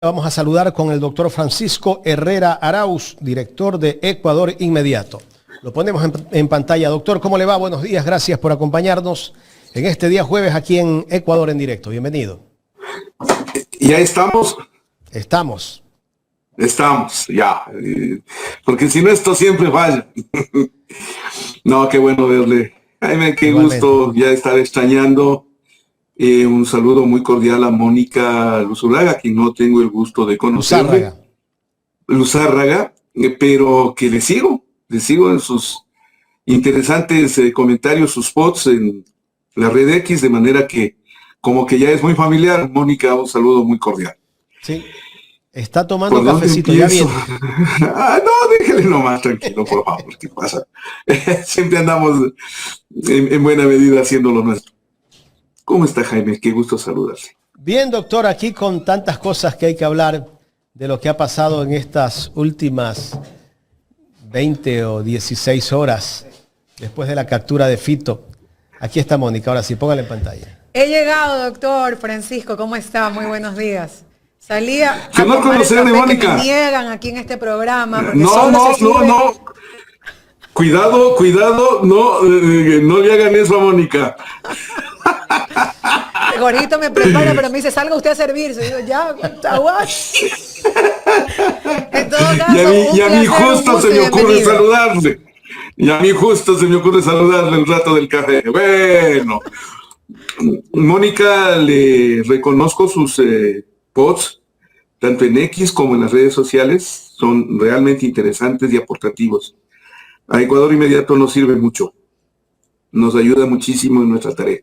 Vamos a saludar con el doctor Francisco Herrera Arauz, director de Ecuador Inmediato. Lo ponemos en pantalla. Doctor, ¿cómo le va? Buenos días, gracias por acompañarnos en este día jueves aquí en Ecuador en directo. Bienvenido. ¿Ya estamos? Estamos, ya. Porque si no, esto siempre falla. No, qué bueno verle. Jaime, qué igualmente. Gusto ya estar extrañando. Un saludo muy cordial a Mónica Luzurraga, quien no tengo el gusto de conocerle. Luzárraga, pero que le sigo en sus interesantes comentarios, sus posts en la red X, de manera que como que ya es muy familiar. Mónica, un saludo muy cordial. Sí, está tomando cafecito, ya viene. No, déjele nomás tranquilo, por favor, ¿qué pasa? Siempre andamos en buena medida haciendo lo nuestro. ¿Cómo está, Jaime? Qué gusto saludarse. Bien, doctor, aquí con tantas cosas que hay que hablar de lo que ha pasado en estas últimas 20 o 16 horas después de la captura de Fito. Aquí está Mónica, ahora sí, póngala en pantalla. He llegado, doctor Francisco, ¿cómo está? Muy buenos días. Salía a no conocerle, Mónica. Que me niegan aquí en este programa. No. Cuidado, no le hagan eso a Mónica. Jorgito me prepara, pero me dice, salga usted a servirse. Y yo, ya, aguas. En todo caso, y a mí justo se me ocurre saludarle. El rato del café. Bueno, Mónica, le reconozco sus posts, tanto en X como en las redes sociales. Son realmente interesantes y aportativos. A Ecuador Inmediato nos sirve mucho. Nos ayuda muchísimo en nuestra tarea.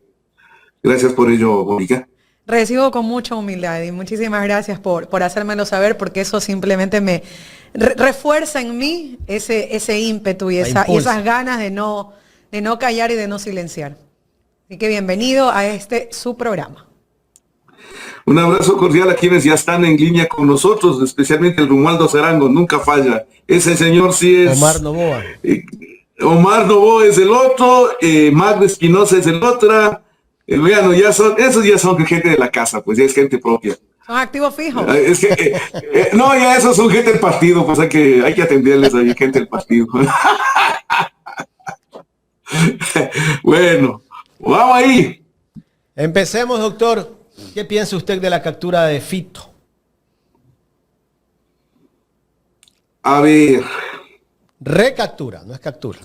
Gracias por ello, Mónica. Recibo con mucha humildad y muchísimas gracias por hacérmelo saber, porque eso simplemente me refuerza en mí ese ímpetu y esas ganas de no callar y de no silenciar. Así que bienvenido a su programa. Un abrazo cordial a quienes ya están en línea con nosotros, especialmente el Romualdo Zarango, nunca falla. Ese señor sí es... Omar Novoa. Omar Novoa es el otro, Magda Espinosa es el otro. Bueno, esos ya son gente de la casa, pues ya es gente propia. Son activos fijos. Es que, no, ya esos son gente del partido, pues hay que atenderles ahí, gente del partido. Bueno, vamos ahí. Empecemos, doctor. ¿Qué piensa usted de la captura de Fito? A ver. Recaptura, no es captura.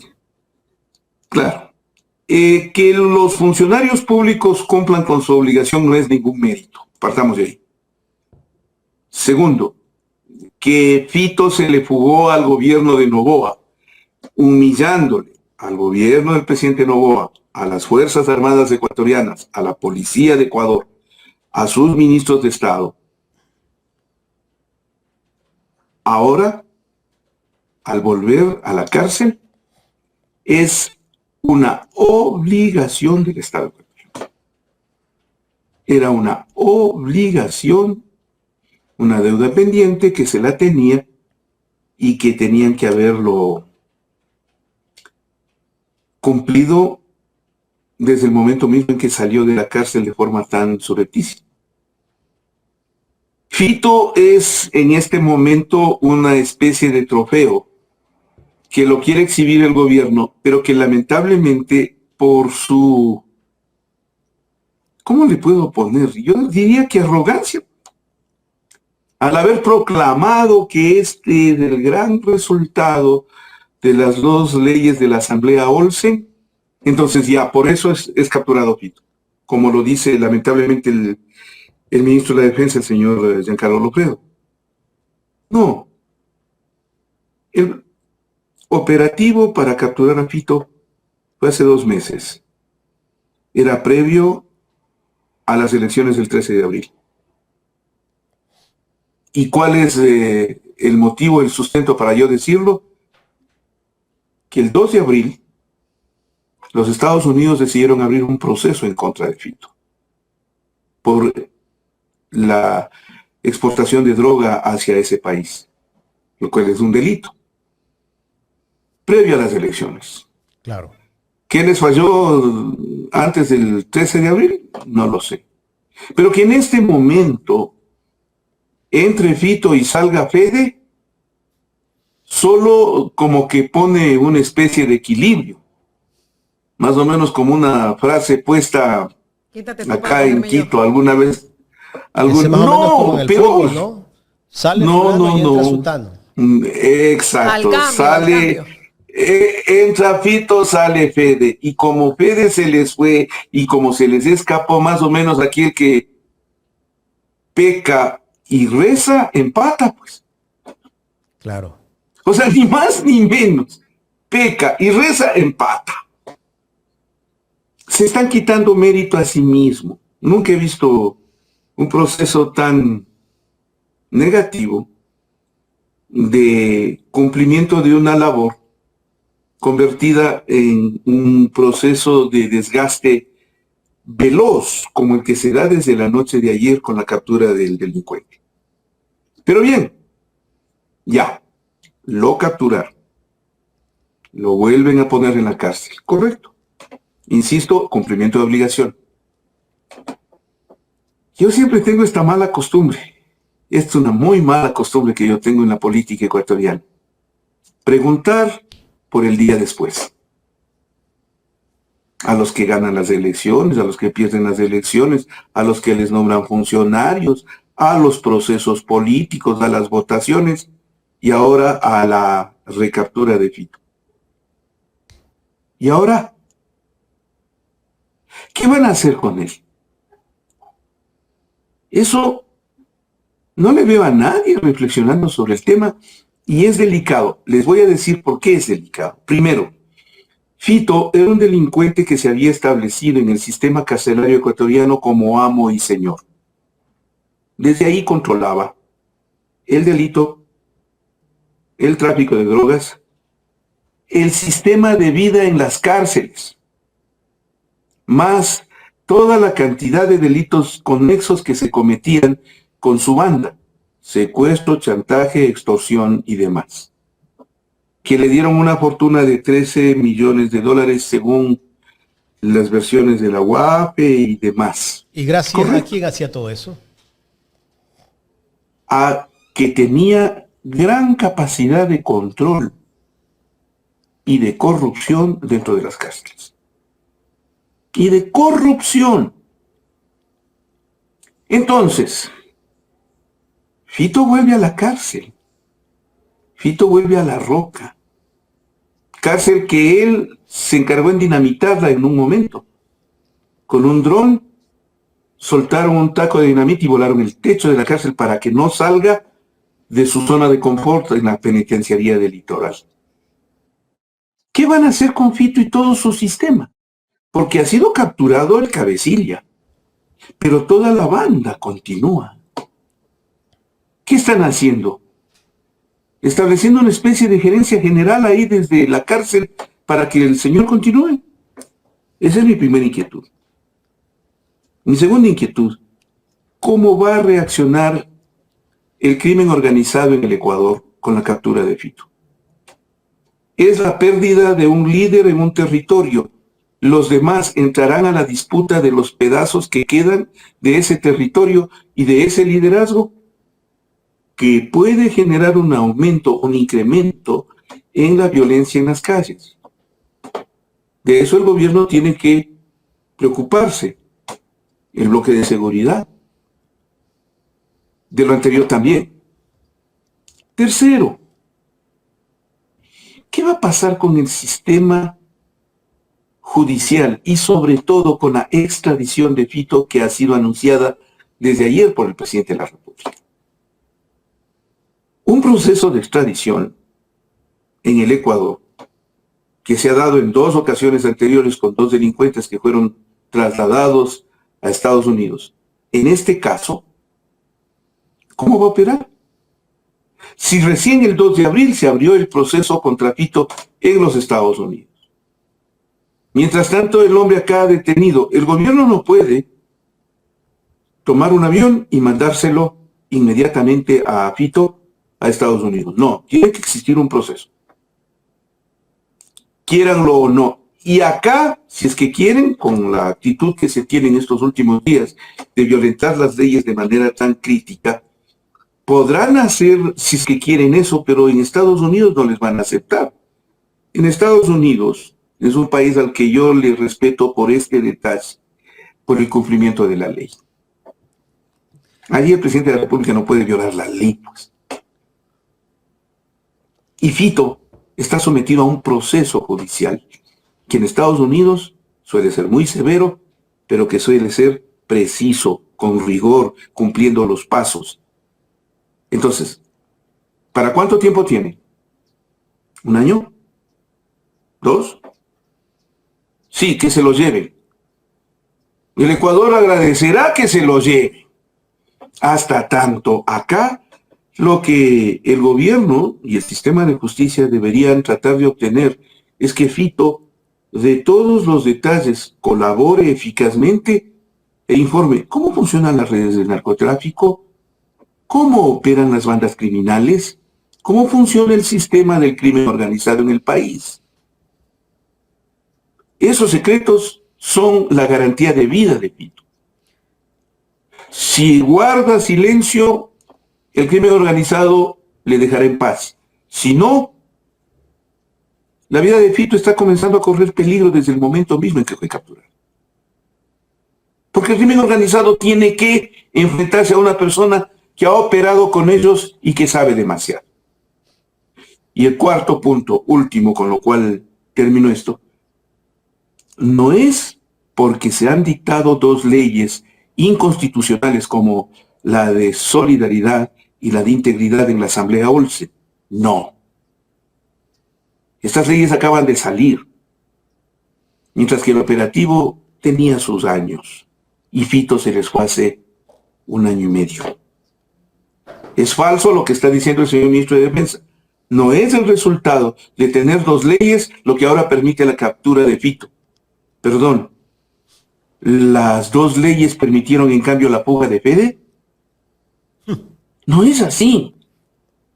Claro. Que los funcionarios públicos cumplan con su obligación no es ningún mérito. Partamos de ahí. Segundo, que Fito se le fugó al gobierno de Noboa, humillándole al gobierno del presidente Noboa, a las Fuerzas Armadas ecuatorianas, a la Policía de Ecuador, a sus ministros de Estado. Ahora, al volver a la cárcel, es una obligación del Estado ecuatoriano. Era una obligación, una deuda pendiente que se la tenía y que tenían que haberlo cumplido desde el momento mismo en que salió de la cárcel de forma tan subrepticia. Fito es en este momento una especie de trofeo que lo quiere exhibir el gobierno, pero que lamentablemente por su... ¿Cómo le puedo poner? Yo diría que arrogancia. Al haber proclamado que del gran resultado de las dos leyes de la Asamblea Olsen, entonces ya por eso es capturado Fito. Como lo dice lamentablemente el ministro de la Defensa, el señor Giancarlo Lopredo. No. El operativo para capturar a Fito fue hace 2 meses. Era previo a las elecciones del 13 de abril. ¿Y cuál es el motivo, el sustento para yo decirlo? Que el 2 de abril los Estados Unidos decidieron abrir un proceso en contra de Fito por la exportación de droga hacia ese país, lo cual es un delito. Previo a las elecciones. Claro. ¿Qué les falló antes del 13 de abril? No lo sé. Pero que en este momento entre Fito y salga Fede, solo como que pone una especie de equilibrio, más o menos como una frase puesta acá en Quito alguna vez. No, pero ¿no? Sale fulano y entra sultano. Exacto, sale, entra Fito, sale Fede, y como Fede se les fue y como se les escapó más o menos aquel que peca y reza, empata, pues. Claro. O sea, ni más ni menos. Peca y reza, empata. Se están quitando mérito a sí mismo. Nunca he visto un proceso tan negativo de cumplimiento de una labor convertida en un proceso de desgaste veloz, como el que se da desde la noche de ayer con la captura del delincuente. Pero bien, ya, lo capturaron, lo vuelven a poner en la cárcel, correcto. Insisto, cumplimiento de obligación. Yo siempre tengo esta mala costumbre, es una muy mala costumbre que yo tengo en la política ecuatoriana. Preguntar por el día después. A los que ganan las elecciones, a los que pierden las elecciones, a los que les nombran funcionarios, a los procesos políticos, a las votaciones y ahora a la recaptura de Fito. ¿Y ahora? ¿Qué van a hacer con él? Eso no le veo a nadie reflexionando sobre el tema y es delicado. Les voy a decir por qué es delicado. Primero, Fito era un delincuente que se había establecido en el sistema carcelario ecuatoriano como amo y señor. Desde ahí controlaba el delito, el tráfico de drogas, el sistema de vida en las cárceles, más toda la cantidad de delitos conexos que se cometían con su banda, secuestro, chantaje, extorsión y demás, que le dieron una fortuna de 13 millones de dólares según las versiones de la UAPE y demás. ¿Y gracias a quién hacía todo eso? A que tenía gran capacidad de control y de corrupción dentro de las cárceles. Y de corrupción. Entonces, Fito vuelve a la cárcel. Fito vuelve a La Roca. Cárcel que él se encargó en dinamitarla en un momento. Con un dron soltaron un taco de dinamita y volaron el techo de la cárcel para que no salga de su zona de confort en la penitenciaría del Litoral. ¿Qué van a hacer con Fito y todo su sistema? Porque ha sido capturado el cabecilla, pero toda la banda continúa. ¿Qué están haciendo? Estableciendo una especie de gerencia general ahí desde la cárcel para que el señor continúe. Esa es mi primera inquietud. Mi segunda inquietud, ¿cómo va a reaccionar el crimen organizado en el Ecuador con la captura de Fito? Es la pérdida de un líder en un territorio. Los demás entrarán a la disputa de los pedazos que quedan de ese territorio y de ese liderazgo que puede generar un aumento, un incremento en la violencia en las calles. De eso el gobierno tiene que preocuparse. El bloque de seguridad. De lo anterior también. Tercero, ¿qué va a pasar con el sistema judicial y sobre todo con la extradición de Fito que ha sido anunciada desde ayer por el presidente de la República? Un proceso de extradición en el Ecuador que se ha dado en 2 ocasiones anteriores con 2 delincuentes que fueron trasladados a Estados Unidos. En este caso, ¿cómo va a operar? Si recién el 2 de abril se abrió el proceso contra Fito en los Estados Unidos. Mientras tanto, el hombre acá detenido, el gobierno no puede tomar un avión y mandárselo inmediatamente a Fito a Estados Unidos. No, tiene que existir un proceso. Quieranlo o no. Y acá, si es que quieren, con la actitud que se tiene en estos últimos días de violentar las leyes de manera tan crítica, podrán hacer si es que quieren eso, pero en Estados Unidos no les van a aceptar. En Estados Unidos es un país al que yo le respeto por este detalle, por el cumplimiento de la ley. Allí el presidente de la República no puede violar la ley, pues. Y Fito está sometido a un proceso judicial que en Estados Unidos suele ser muy severo, pero que suele ser preciso, con rigor, cumpliendo los pasos. Entonces, ¿para cuánto tiempo tiene? ¿Un año? ¿2? Sí, que se lo lleven. El Ecuador agradecerá que se lo lleve. Hasta tanto acá, lo que el gobierno y el sistema de justicia deberían tratar de obtener es que Fito, de todos los detalles, colabore eficazmente e informe cómo funcionan las redes del narcotráfico, cómo operan las bandas criminales, cómo funciona el sistema del crimen organizado en el país. Esos secretos son la garantía de vida de Fito. Si guarda silencio, el crimen organizado le dejará en paz. Si no, la vida de Fito está comenzando a correr peligro desde el momento mismo en que fue capturado. Porque el crimen organizado tiene que enfrentarse a una persona que ha operado con ellos y que sabe demasiado. Y el cuarto punto, último, con lo cual termino esto, no es porque se han dictado dos leyes inconstitucionales como la de solidaridad y la de integridad en la Asamblea Olsen. No. Estas leyes acaban de salir, mientras que el operativo tenía sus años y Fito se les fue hace 1 año y medio. Es falso lo que está diciendo el señor ministro de Defensa. No es el resultado de tener dos leyes lo que ahora permite la captura de Fito. Perdón, ¿las dos leyes permitieron en cambio la fuga de Fede? No es así.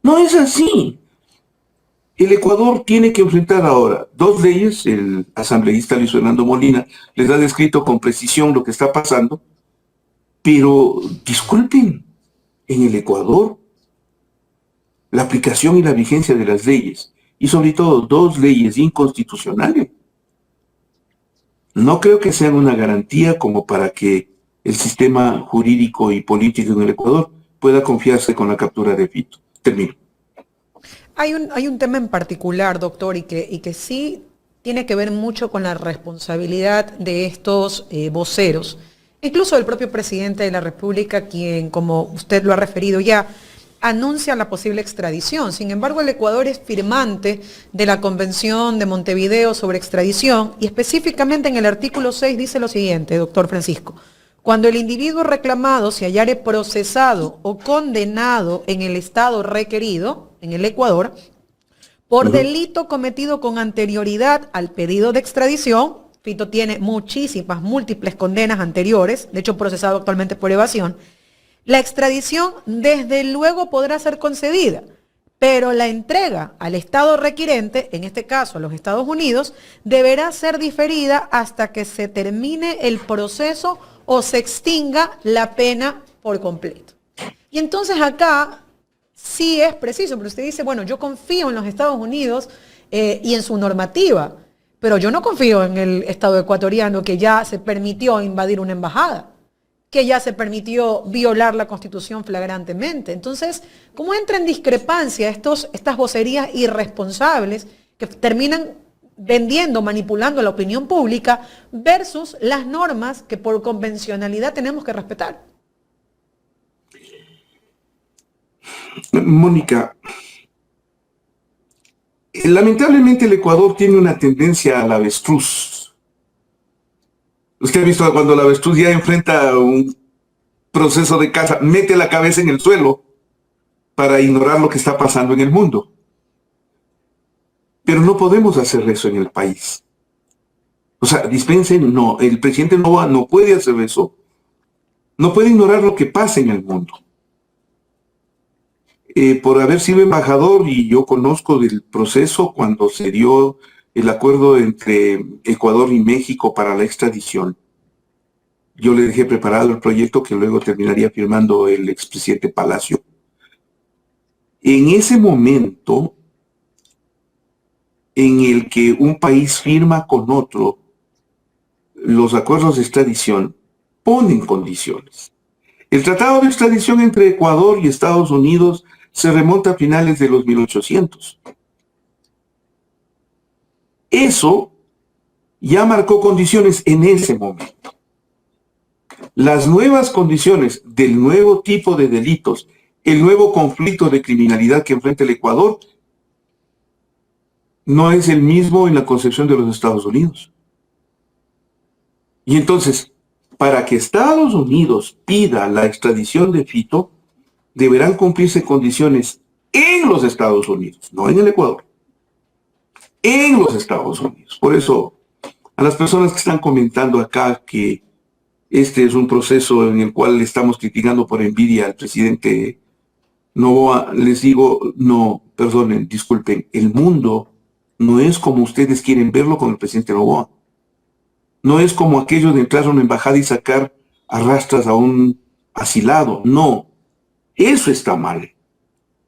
No es así. El Ecuador tiene que enfrentar ahora dos leyes. El asambleísta Luis Fernando Molina les ha descrito con precisión lo que está pasando. Pero, disculpen, en el Ecuador, la aplicación y la vigencia de las leyes, y sobre todo dos leyes inconstitucionales, no creo que sean una garantía como para que el sistema jurídico y político en el Ecuador pueda confiarse con la captura de Fito. Termino. Hay un tema en particular, doctor, y que sí tiene que ver mucho con la responsabilidad de estos voceros, incluso del propio presidente de la República, quien, como usted lo ha referido ya, anuncia la posible extradición. Sin embargo, el Ecuador es firmante de la Convención de Montevideo sobre extradición y específicamente en el artículo 6 dice lo siguiente, doctor Francisco: cuando el individuo reclamado se hallare procesado o condenado en el estado requerido, en el Ecuador, por delito cometido con anterioridad al pedido de extradición, Fito tiene múltiples condenas anteriores, de hecho procesado actualmente por evasión, la extradición desde luego podrá ser concedida, pero la entrega al estado requirente, en este caso a los Estados Unidos, deberá ser diferida hasta que se termine el proceso o se extinga la pena por completo. Y entonces acá sí es preciso, pero usted dice, bueno, yo confío en los Estados Unidos y en su normativa, pero yo no confío en el Estado ecuatoriano, que ya se permitió invadir una embajada, que ya se permitió violar la Constitución flagrantemente. Entonces, ¿cómo entra en discrepancia estas vocerías irresponsables que terminan vendiendo, manipulando la opinión pública versus las normas que por convencionalidad tenemos que respetar? Mónica, lamentablemente el Ecuador tiene una tendencia al avestruz. Usted ha visto cuando el avestruz ya enfrenta un proceso de caza, mete la cabeza en el suelo para ignorar lo que está pasando en el mundo. Pero no podemos hacer eso en el país. O sea, dispensen, no, el presidente no puede hacer eso. No puede ignorar lo que pasa en el mundo. Por haber sido embajador, y yo conozco del proceso cuando se dio el acuerdo entre Ecuador y México para la extradición. Yo le dejé preparado el proyecto que luego terminaría firmando el expresidente Palacio. En ese momento en el que un país firma con otro los acuerdos de extradición, ponen condiciones. El tratado de extradición entre Ecuador y Estados Unidos se remonta a finales de los 1800. Eso ya marcó condiciones en ese momento. Las nuevas condiciones del nuevo tipo de delitos, el nuevo conflicto de criminalidad que enfrenta el Ecuador, no es el mismo en la concepción de los Estados Unidos. Y entonces, para que Estados Unidos pida la extradición de Fito, deberán cumplirse condiciones en los Estados Unidos, no en el Ecuador, en los Estados Unidos. Por eso, a las personas que están comentando acá que este es un proceso en el cual le estamos criticando por envidia al presidente Noboa, les digo, no, perdonen, disculpen, el mundo no es como ustedes quieren verlo con el presidente Noboa. No es como aquello de entrar a una embajada y sacar a rastras a un asilado. No, eso está mal.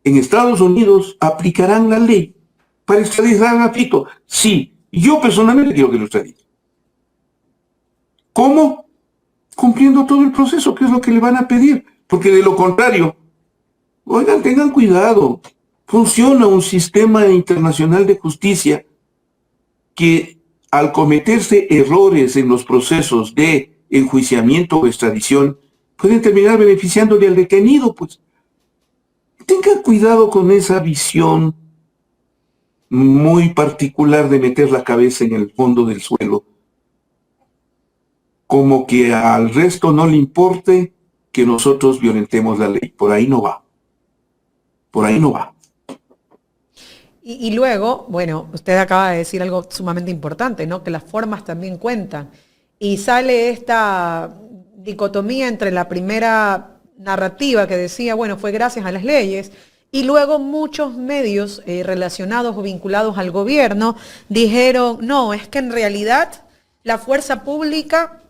En Estados Unidos aplicarán la ley para extraditar a Fito. Sí, yo personalmente quiero que lo extraditen. ¿Cómo? Cumpliendo todo el proceso, que es lo que le van a pedir. Porque de lo contrario, oigan, tengan cuidado. Funciona un sistema internacional de justicia que al cometerse errores en los procesos de enjuiciamiento o extradición, pueden terminar beneficiándole al detenido, pues. Tengan cuidado con esa visión muy particular de meter la cabeza en el fondo del suelo, como que al resto no le importe que nosotros violentemos la ley. Por ahí no va. Por ahí no va. Y luego, bueno, usted acaba de decir algo sumamente importante, ¿no? Que las formas también cuentan. Y sale esta dicotomía entre la primera narrativa que decía, bueno, fue gracias a las leyes, y luego muchos medios relacionados o vinculados al gobierno dijeron, no, es que en realidad la fuerza pública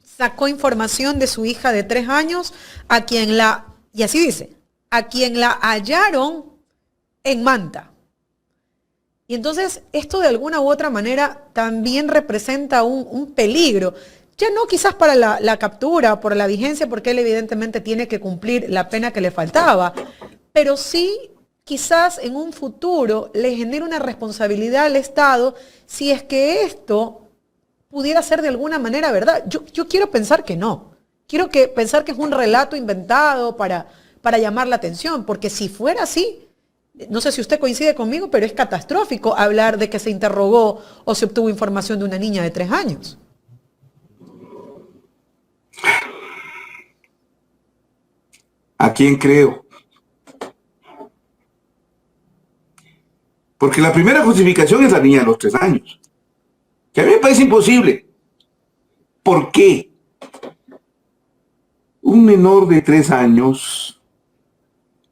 sacó información de su hija de 3 años a quien y así dice, a quien la hallaron en Manta. Y entonces esto de alguna u otra manera también representa un peligro, ya no quizás para la captura, por la vigencia, porque él evidentemente tiene que cumplir la pena que le faltaba, pero sí quizás en un futuro le genera una responsabilidad al Estado si es que esto pudiera ser de alguna manera verdad. Yo quiero pensar que no, pensar que es un relato inventado para llamar la atención, porque si fuera así, no sé si usted coincide conmigo, pero es catastrófico hablar de que se interrogó o se obtuvo información de una niña de 3 años. ¿A quién creo? Porque la primera justificación es la niña de los 3 años, que a mí me parece imposible. ¿Por qué? Un menor de 3 años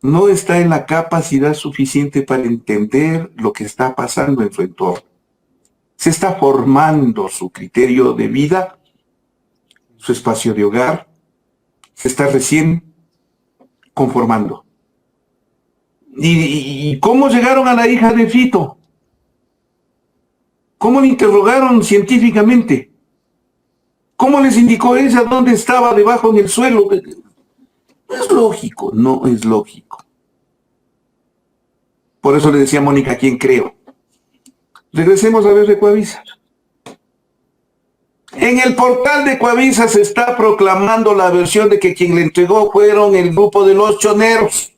no está en la capacidad suficiente para entender lo que está pasando en su entorno. Se está formando su criterio de vida, su espacio de hogar, se está recién conformando. ¿Y cómo llegaron a la hija de Fito? ¿Cómo le interrogaron científicamente? ¿Cómo les indicó ella dónde estaba debajo en el suelo? No es lógico, no es lógico. Por eso le decía a Mónica, ¿a quién creo? Regresemos a ver de Coavisa. En el portal de Coavisa se está proclamando la versión de que quien le entregó fueron el grupo de los choneros.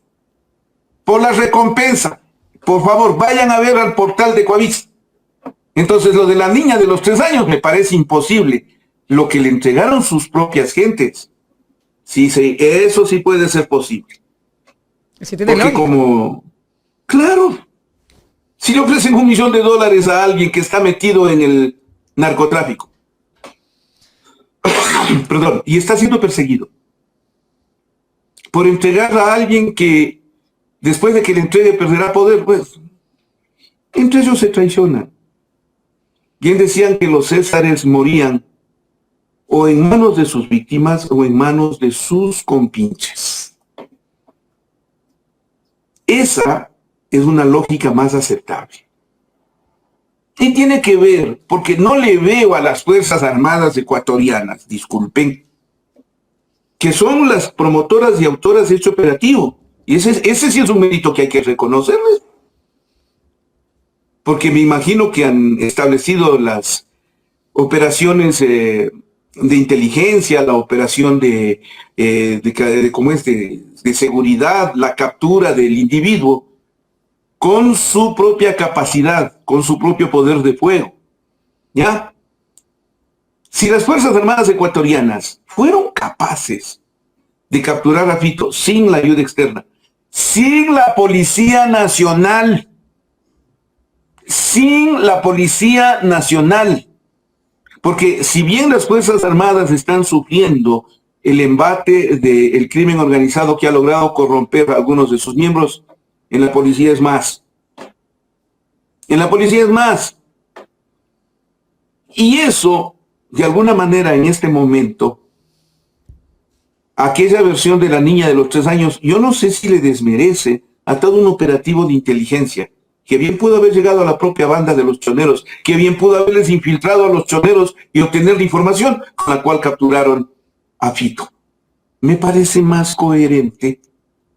Por la recompensa. Por favor, vayan a ver al portal de Coavisa. Entonces, lo de la niña de los 3 años me parece imposible. Lo que le entregaron sus propias gentes. Sí, eso sí puede ser posible. ¿Sí tiene porque lógica? Como... Claro. Si le ofrecen $1 millón a alguien que está metido en el narcotráfico. Perdón, y está siendo perseguido. Por entregarla a alguien que después de que le entregue perderá poder, pues, entre ellos se traicionan. Bien decían que los césares morían o en manos de sus víctimas o en manos de sus compinches. Esa es una lógica más aceptable. Y tiene que ver, porque no le veo a las Fuerzas Armadas ecuatorianas, disculpen, que son las promotoras y autoras de este operativo. Y ese sí es un mérito que hay que reconocerles. Porque me imagino que han establecido las operaciones de inteligencia, la operación de seguridad, la captura del individuo, con su propia capacidad, con su propio poder de fuego. ¿Ya? Si las Fuerzas Armadas ecuatorianas fueron capaces de capturar a Fito sin la ayuda externa, sin la Policía Nacional, porque si bien las Fuerzas Armadas están sufriendo el embate del crimen organizado que ha logrado corromper a algunos de sus miembros, en la policía es más. En la policía es más. Y eso, de alguna manera, en este momento, aquella versión de la niña de los 3 años, yo no sé si le desmerece a todo un operativo de inteligencia, que bien pudo haber llegado a la propia banda de los choneros, que bien pudo haberles infiltrado a los choneros y obtener la información con la cual capturaron a Fito. Me parece más coherente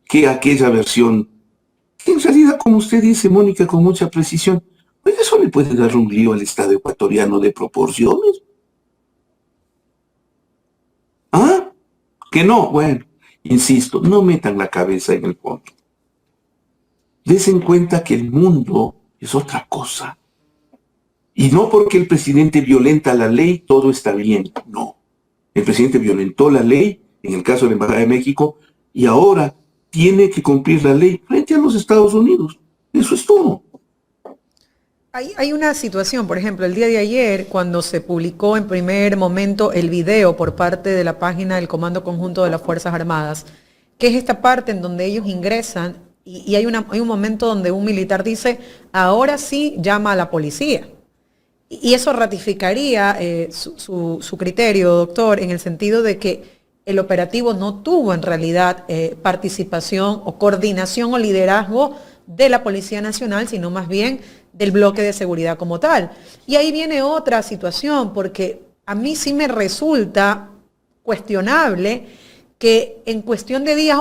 que aquella versión, que en realidad, como usted dice, Mónica, con mucha precisión, pues eso le puede dar un lío al Estado ecuatoriano de proporciones. ¿Ah? Que no, bueno, insisto, no metan la cabeza en el fondo. Desen cuenta que el mundo es otra cosa. Y no porque el presidente violenta la ley, todo está bien. No. El presidente violentó la ley, en el caso de la Embajada de México, y ahora tiene que cumplir la ley frente a los Estados Unidos. Eso es todo. Hay una situación, por ejemplo, el día de ayer, cuando se publicó en primer momento el video por parte de la página del Comando Conjunto de las Fuerzas Armadas, que es esta parte en donde ellos ingresan y hay un momento donde un militar dice, ahora sí llama a la policía. Y eso ratificaría su criterio, doctor, en el sentido de que el operativo no tuvo en realidad participación o coordinación o liderazgo de la Policía Nacional, sino más bien del bloque de seguridad como tal. Y ahí viene otra situación, porque a mí sí me resulta cuestionable que en cuestión de días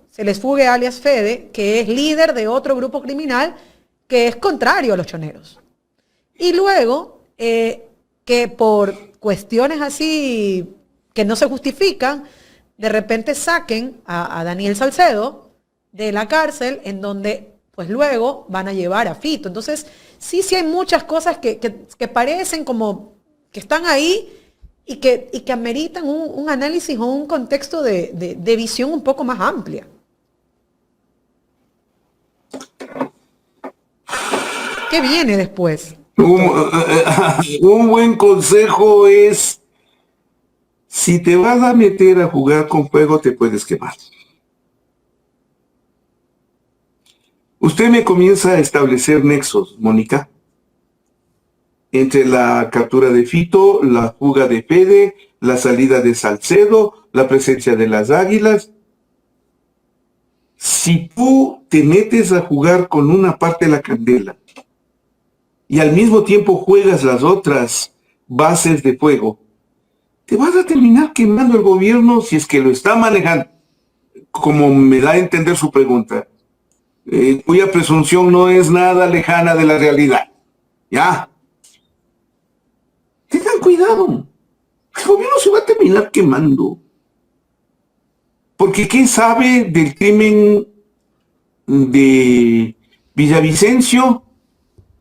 se les fugue alias Fede, que es líder de otro grupo criminal que es contrario a los choneros. Y luego, que por cuestiones así que no se justifican, de repente saquen a Daniel Salcedo de la cárcel, en donde pues luego van a llevar a Fito. Entonces, sí hay muchas cosas que parecen como que están ahí y que ameritan un análisis o un contexto de visión un poco más amplia. ¿Qué viene después? Un buen consejo es, si te vas a meter a jugar con fuego, te puedes quemar. Usted me comienza a establecer nexos, Mónica, entre la captura de Fito, la fuga de Fede, la salida de Salcedo, la presencia de las águilas. Si tú te metes a jugar con una parte de la candela y al mismo tiempo juegas las otras bases de fuego, te vas a terminar quemando el gobierno si es que lo está manejando, como me da a entender su pregunta, cuya presunción no es nada lejana de la realidad. ¿Ya? Tengan cuidado. El gobierno se va a terminar quemando. Porque ¿quién sabe del crimen de Villavicencio,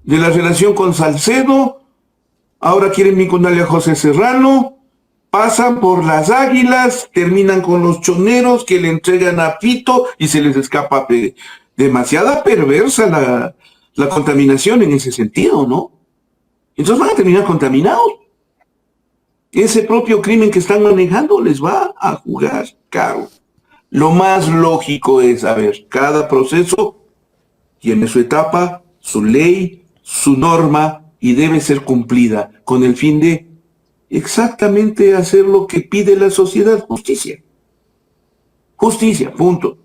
de la relación con Salcedo? Ahora quieren vincularle a José Serrano, pasan por las águilas, terminan con los choneros que le entregan a Fito y se les escapa demasiada perversa la contaminación en ese sentido, ¿no? Entonces van a terminar contaminados. Ese propio crimen que están manejando les va a jugar caro. Lo más lógico es, a ver, cada proceso tiene su etapa, su ley, su norma y debe ser cumplida con el fin de exactamente hacer lo que pide la sociedad, justicia. Justicia, punto.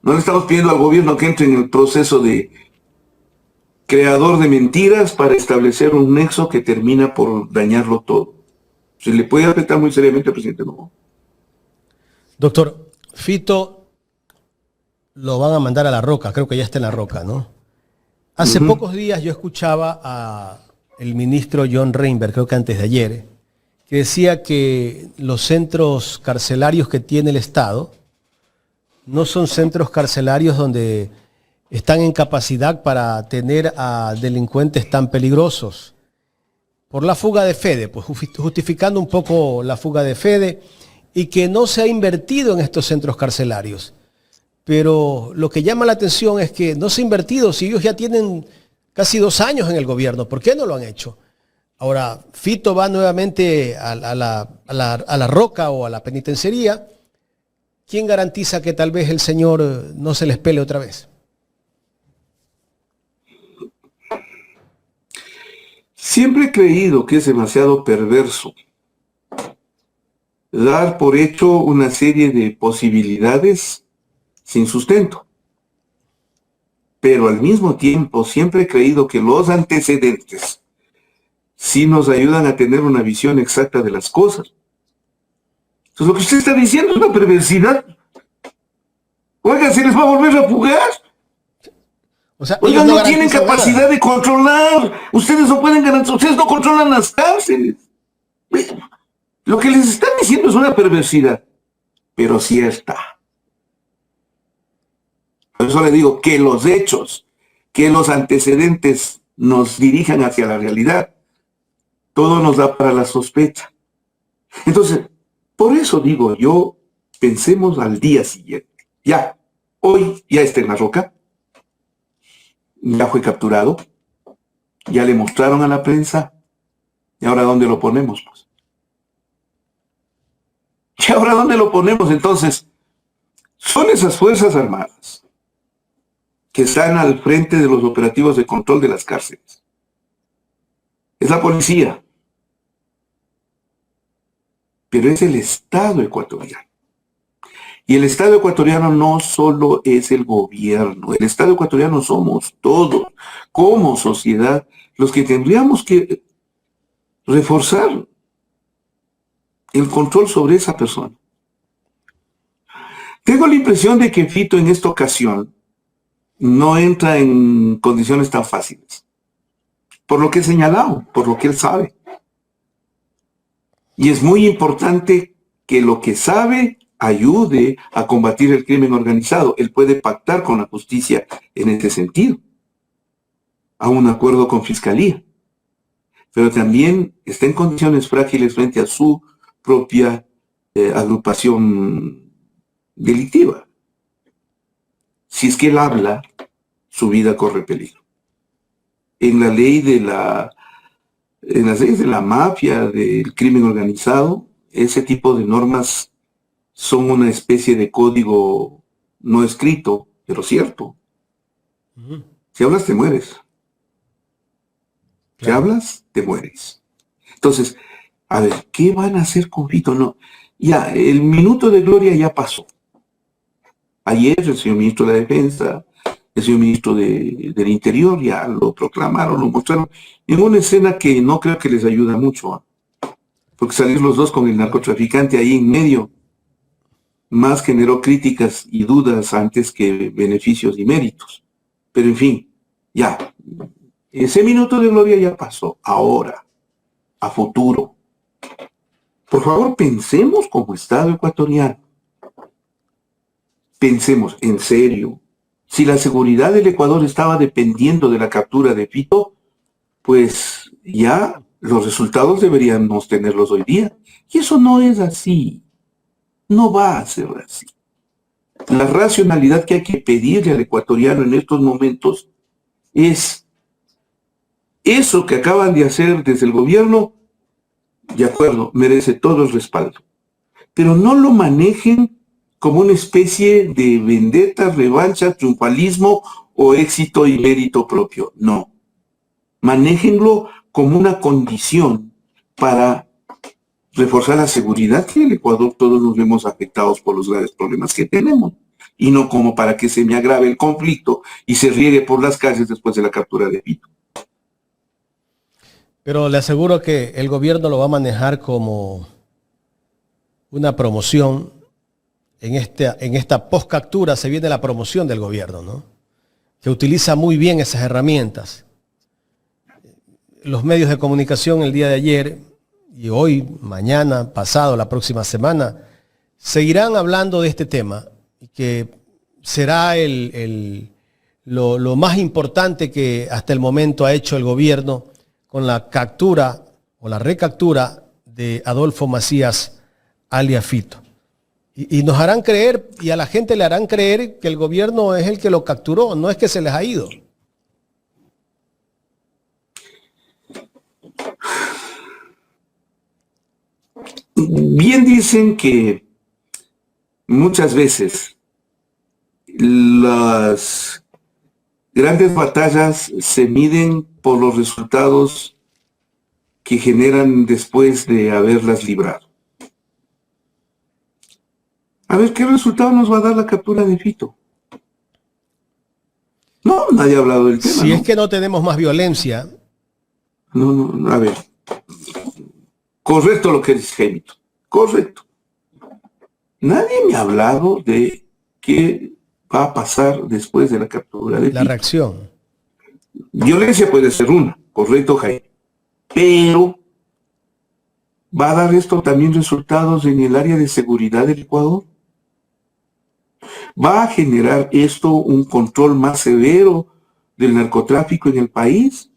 No le estamos pidiendo al gobierno que entre en el proceso de creador de mentiras para establecer un nexo que termina por dañarlo todo. ¿Se le puede afectar muy seriamente al presidente? No. Doctor, Fito lo van a mandar a La Roca, creo que ya está en La Roca, ¿no? Hace pocos días yo escuchaba a el ministro John Reinberg, creo que antes de ayer, que decía que los centros carcelarios que tiene el Estado no son centros carcelarios donde están en capacidad para tener a delincuentes tan peligrosos. Por la fuga de Fede, pues justificando un poco la fuga de Fede y que no se ha invertido en estos centros carcelarios. Pero lo que llama la atención es que no se ha invertido, si ellos ya tienen casi 2 años en el gobierno, ¿por qué no lo han hecho? Ahora, Fito va nuevamente a la Roca o a la penitenciaría. ¿Quién garantiza que tal vez el señor no se les pele otra vez? Siempre he creído que es demasiado perverso dar por hecho una serie de posibilidades sin sustento. Pero al mismo tiempo siempre he creído que los antecedentes sí nos ayudan a tener una visión exacta de las cosas. Entonces lo que usted está diciendo es una perversidad. Oiga, ¿se les va a volver a fugar? O sea, oigan, no tienen capacidad de controlar. Ustedes no pueden garantizar, ustedes no controlan las cárceles. Lo que les están diciendo es una perversidad, pero cierta. Por eso le digo que los hechos, que los antecedentes nos dirijan hacia la realidad, todo nos da para la sospecha. Entonces, por eso digo yo, pensemos al día siguiente. Ya, hoy ya está en La Roca, ya fue capturado, ya le mostraron a la prensa, ¿y ahora dónde lo ponemos? Pues? ¿Y ahora dónde lo ponemos? Entonces, son esas Fuerzas Armadas que están al frente de los operativos de control de las cárceles. Es la policía. Pero es el Estado ecuatoriano. Y el Estado ecuatoriano no solo es el gobierno, el Estado ecuatoriano somos todos, como sociedad, los que tendríamos que reforzar el control sobre esa persona. Tengo la impresión de que Fito en esta ocasión no entra en condiciones tan fáciles, por lo que he señalado, por lo que él sabe. Y es muy importante que lo que sabe ayude a combatir el crimen organizado. Él puede pactar con la justicia en este sentido, a un acuerdo con Fiscalía. Pero también está en condiciones frágiles frente a su propia agrupación delictiva. Si es que él habla, su vida corre peligro. En la ley en las leyes de la mafia, del crimen organizado, ese tipo de normas son una especie de código no escrito, pero cierto. Si hablas, te mueres. Si hablas, te mueres. Entonces, a ver, ¿qué van a hacer con Fito? No, ya, el minuto de gloria ya pasó. Ayer el señor ministro de la Defensa, el señor ministro del Interior ya lo proclamaron, lo mostraron, en una escena que no creo que les ayuda mucho, porque salir los dos con el narcotraficante ahí en medio, más generó críticas y dudas antes que beneficios y méritos. Pero en fin, ya, ese minuto de gloria ya pasó. Ahora, a futuro, por favor pensemos como Estado ecuatoriano. Pensemos en serio. Si la seguridad del Ecuador estaba dependiendo de la captura de Fito, pues ya los resultados deberíamos tenerlos hoy día. Y eso no es así. No va a ser así. La racionalidad que hay que pedirle al ecuatoriano en estos momentos es eso que acaban de hacer desde el gobierno, de acuerdo, merece todo el respaldo. Pero no lo manejen como una especie de vendetta, revancha, triunfalismo o éxito y mérito propio. No. Manéjenlo como una condición para reforzar la seguridad, que en el Ecuador todos nos vemos afectados por los graves problemas que tenemos. y no como para que se me agrave el conflicto y se riegue por las calles después de la captura de Fito. Pero le aseguro que el gobierno lo va a manejar como una promoción. En esta post-captura se viene la promoción del gobierno, ¿no? Que utiliza muy bien esas herramientas. Los medios de comunicación el día de ayer y hoy, mañana, pasado, la próxima semana, seguirán hablando de este tema, y que será lo más importante que hasta el momento ha hecho el gobierno con la captura o la recaptura de Adolfo Macías, alias Fito. Y nos harán creer, y a la gente le harán creer, que el gobierno es el que lo capturó, no es que se les ha ido. Bien dicen que muchas veces las grandes batallas se miden por los resultados que generan después de haberlas librado. A ver, ¿qué resultado nos va a dar la captura de Fito? No, nadie ha hablado del tema. Si es que no tenemos más violencia. No, a ver. Correcto lo que dice Jaimito. Correcto. Nadie me ha hablado de qué va a pasar después de la captura de Fito. La reacción. Violencia puede ser una, correcto, Jaime. Pero ¿va a dar esto también resultados en el área de seguridad del Ecuador? ¿Va a generar esto un control más severo del narcotráfico en el país?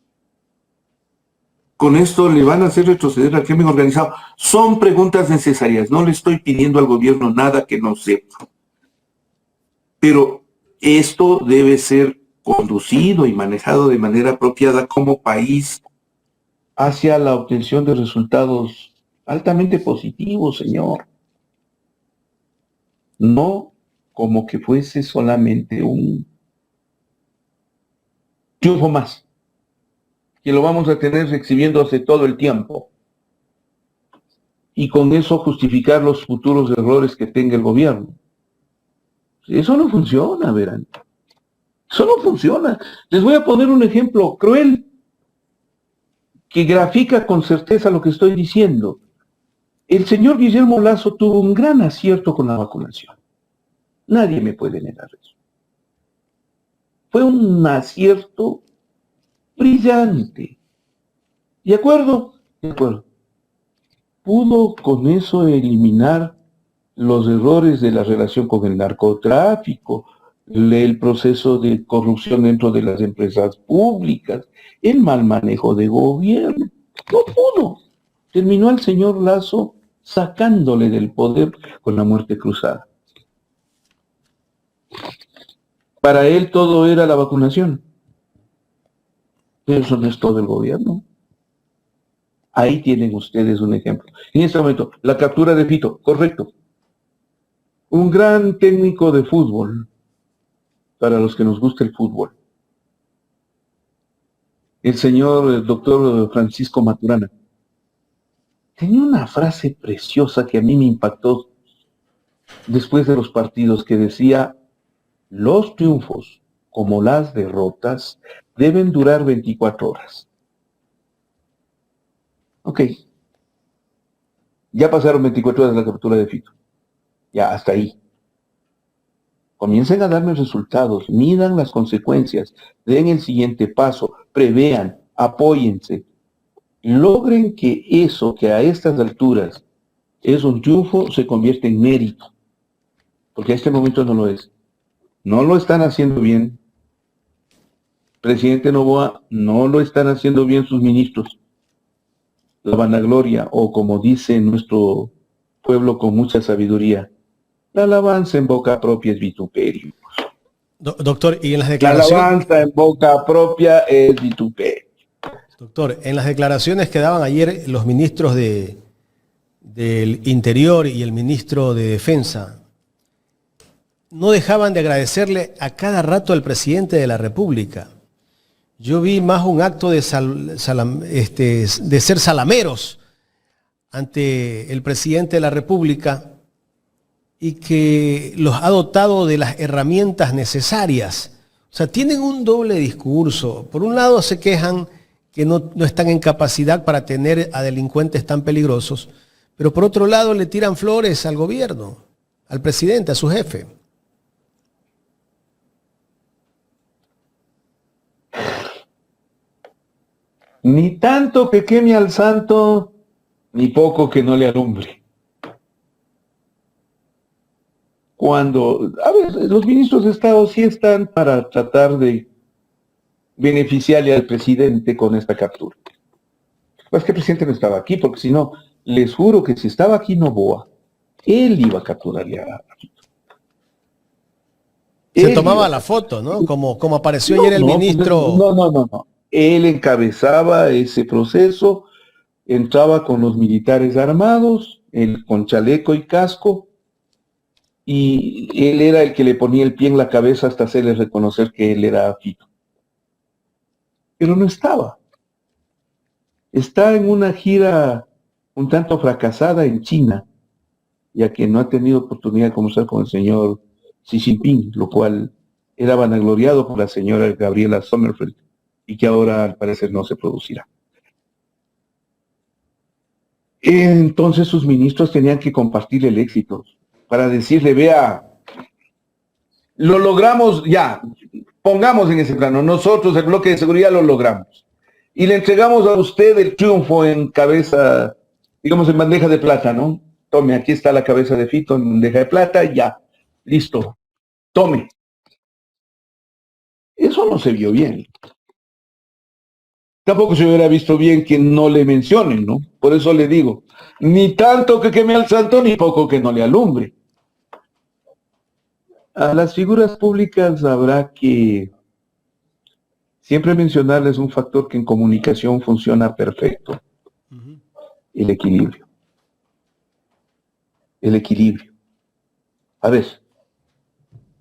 ¿Con esto le van a hacer retroceder al crimen organizado? Son preguntas necesarias. No le estoy pidiendo al gobierno nada que no sepa. Pero esto debe ser conducido y manejado de manera apropiada como país hacia la obtención de resultados altamente positivos, señor. No como que fuese solamente un triunfo más, que lo vamos a tener exhibiéndose todo el tiempo, y con eso justificar los futuros errores que tenga el gobierno. Eso no funciona, verán. Eso no funciona. Les voy a poner un ejemplo cruel que grafica con certeza lo que estoy diciendo. El señor Guillermo Lasso tuvo un gran acierto con la vacunación. Nadie me puede negar eso. Fue un acierto brillante. ¿De acuerdo? De acuerdo. Pudo con eso eliminar los errores de la relación con el narcotráfico, el proceso de corrupción dentro de las empresas públicas, el mal manejo de gobierno. No pudo. Terminó al señor Lasso sacándole del poder con la muerte cruzada. Para él todo era la vacunación. Pero eso no es todo el gobierno. Ahí tienen ustedes un ejemplo. En este momento, la captura de Fito, correcto. Un gran técnico de fútbol, para los que nos gusta el fútbol. El señor doctor Francisco Maturana tenía una frase preciosa que a mí me impactó después de los partidos, que decía: los triunfos, como las derrotas, deben durar 24 horas. Ok. Ya pasaron 24 horas de la captura de Fito. Ya, hasta ahí. Comiencen a darme resultados, midan las consecuencias, den el siguiente paso, prevean, apóyense. Logren que eso que a estas alturas es un triunfo se convierta en mérito. Porque a este momento no lo es. No lo están haciendo bien. Presidente Noboa, no lo están haciendo bien sus ministros. La vanagloria, o como dice nuestro pueblo con mucha sabiduría, la alabanza en boca propia es vituperio. Doctor, y en las declaraciones... La alabanza en boca propia es vituperio. Doctor, en las declaraciones que daban ayer los ministros del Interior y el ministro de Defensa, no dejaban de agradecerle a cada rato al presidente de la República. Yo vi más un acto de ser salameros ante el presidente de la República, y que los ha dotado de las herramientas necesarias. O sea, tienen un doble discurso. Por un lado se quejan que no están en capacidad para tener a delincuentes tan peligrosos, pero por otro lado le tiran flores al gobierno, al presidente, a su jefe. Ni tanto que queme al santo, ni poco que no le alumbre. Cuando, a ver, los ministros de Estado sí están para tratar de beneficiarle al presidente con esta captura. Pues que el presidente no estaba aquí, porque si no, les juro que si estaba aquí Noboa, él iba a capturar ya a Fito. Se tomaba la foto, ¿no? Como apareció ayer el ministro. No. Él encabezaba ese proceso, entraba con los militares armados, con chaleco y casco, y él era el que le ponía el pie en la cabeza hasta hacerle reconocer que él era Fito. Pero no estaba. Está en una gira un tanto fracasada en China, ya que no ha tenido oportunidad de conversar con el señor Xi Jinping, lo cual era vanagloriado por la señora Gabriela Sommerfeld, y que ahora al parecer no se producirá. Entonces sus ministros tenían que compartir el éxito para decirle, vea, lo logramos ya, pongamos en ese plano, nosotros el bloque de seguridad lo logramos. Y le entregamos a usted el triunfo en cabeza, digamos en bandeja de plata, ¿no? Tome, aquí está la cabeza de Fito en bandeja de plata, ya, listo, tome. Eso no se vio bien. Tampoco se hubiera visto bien que no le mencionen, ¿no? Por eso le digo, ni tanto que queme al santo, ni poco que no le alumbre. A las figuras públicas habrá que siempre mencionarles un factor que en comunicación funciona perfecto. El equilibrio. El equilibrio. A ver,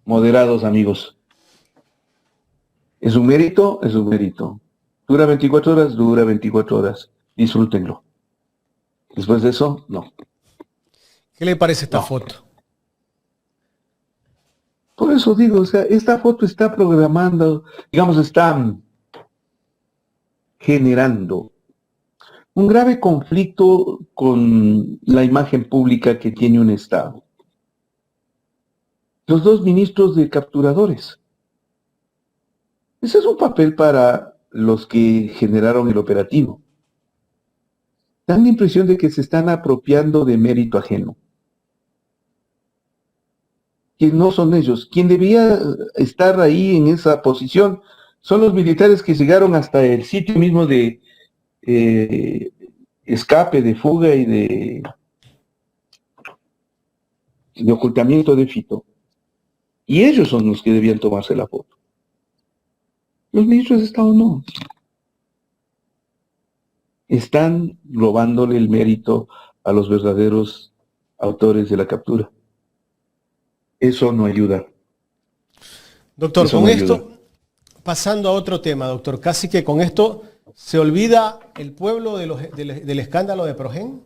moderados amigos. ¿Es un mérito? Es un mérito. ¿Dura 24 horas? Dura 24 horas. Disfrútenlo. Después de eso, no. ¿Qué le parece esta foto? Por eso digo, o sea, esta foto está programando, digamos, está generando un grave conflicto con la imagen pública que tiene un Estado. Los dos ministros de capturadores. Ese es un papel para los que generaron el operativo. Dan la impresión de que se están apropiando de mérito ajeno. Que no son ellos. Quien debía estar ahí en esa posición son los militares que llegaron hasta el sitio mismo de escape, de fuga y de ocultamiento de Fito. Y ellos son los que debían tomarse la foto. Los ministros de Estado no. Están robándole el mérito a los verdaderos autores de la captura. Eso no ayuda. Doctor, con esto, pasando a otro tema, doctor, casi que con esto se olvida el pueblo del escándalo de Progen.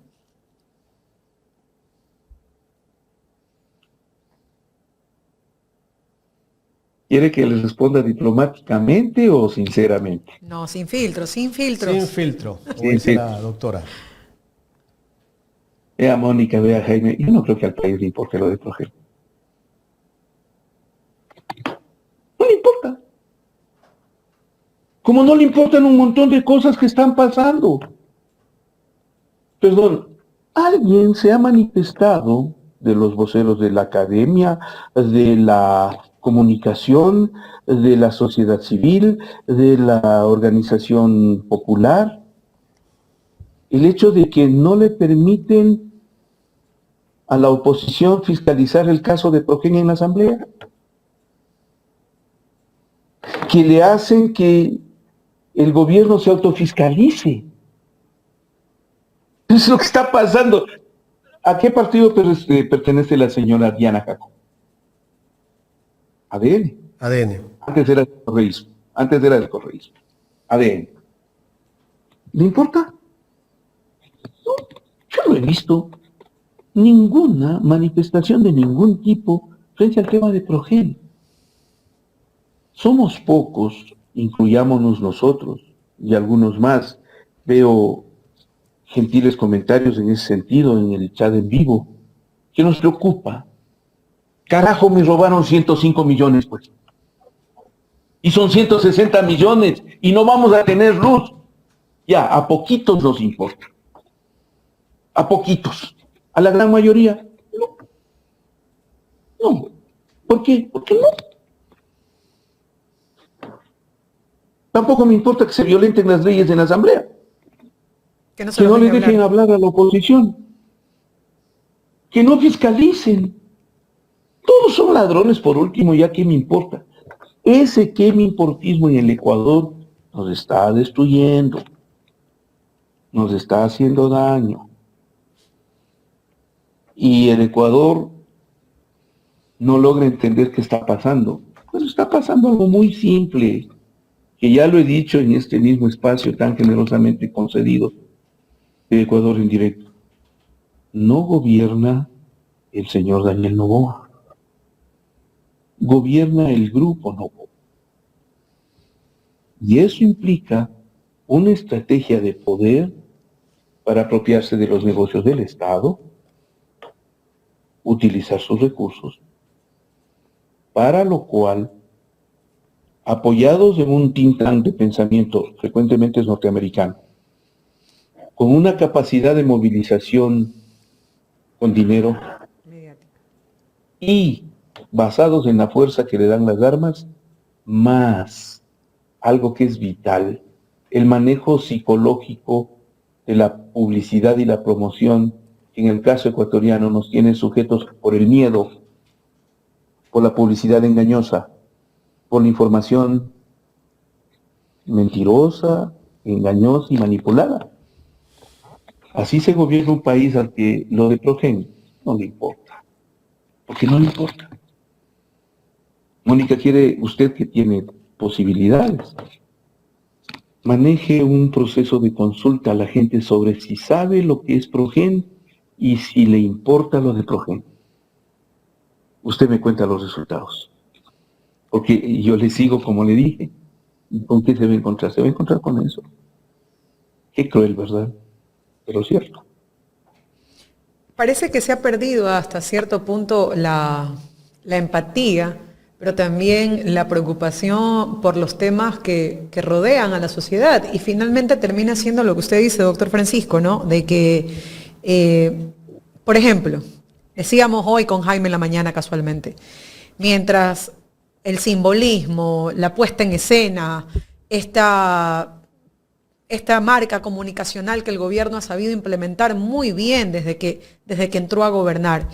¿Quiere que les responda diplomáticamente o sinceramente? No, sin filtros, sin filtros. Sin filtro, como dice la doctora. Vea Mónica, vea Jaime, yo no creo que al país le importe lo de Progen. No le importa. Como no le importan un montón de cosas que están pasando. Perdón, alguien se ha manifestado de los voceros de la academia, de la comunicación, de la sociedad civil, de la organización popular, el hecho de que no le permiten a la oposición fiscalizar el caso de Progen en la Asamblea, que le hacen que el gobierno se autofiscalice. Eso es lo que está pasando. ¿A qué partido pertenece la señora Diana Jaco? ADN. ADN. Antes era del correísmo. ADN. ¿Le importa? No, yo lo he visto. ninguna manifestación de ningún tipo frente al tema de Progen. Somos pocos, incluyámonos nosotros y algunos más. Veo gentiles comentarios en ese sentido en el chat en vivo. ¿Qué nos preocupa? Carajo, me robaron 105 millones, pues. Y son 160 millones y no vamos a tener luz. Ya, a poquitos nos importa. A poquitos. A la gran mayoría, no. No. ¿Por qué? ¿Por qué no? Tampoco me importa que se violenten las leyes en la Asamblea. Que no le dejen hablar a la oposición. Que no fiscalicen. Todos son ladrones por último, ya que me importa. Ese que me importismo en el Ecuador nos está destruyendo. Nos está haciendo daño. Y el Ecuador no logra entender qué está pasando. Pues está pasando algo muy simple, que ya lo he dicho en este mismo espacio tan generosamente concedido de Ecuador en directo. No gobierna el señor Daniel Noboa. Gobierna el grupo Noboa. Y eso implica una estrategia de poder para apropiarse de los negocios del Estado, utilizar sus recursos, para lo cual, apoyados en un think tank de pensamiento, frecuentemente es norteamericano, con una capacidad de movilización con dinero y basados en la fuerza que le dan las armas, más algo que es vital, el manejo psicológico de la publicidad y la promoción, que en el caso ecuatoriano nos tiene sujetos por el miedo, por la publicidad engañosa, por la información mentirosa, engañosa y manipulada. Así se gobierna un país al que lo de Progen no le importa. Porque no le importa. Mónica, quiere usted que tiene posibilidades. Maneje un proceso de consulta a la gente sobre si sabe lo que es Progen y si le importa lo de Progen. Usted me cuenta los resultados. Porque yo le sigo como le dije. ¿Con qué se va a encontrar? Se va a encontrar con eso. Qué cruel, ¿verdad? Pero cierto. Parece que se ha perdido hasta cierto punto la empatía, pero también la preocupación por los temas que rodean a la sociedad. Y finalmente termina siendo lo que usted dice, doctor Francisco, ¿no? De que, por ejemplo, decíamos hoy con Jaime en la mañana casualmente, mientras el simbolismo, la puesta en escena, esta marca comunicacional que el gobierno ha sabido implementar muy bien desde que entró a gobernar,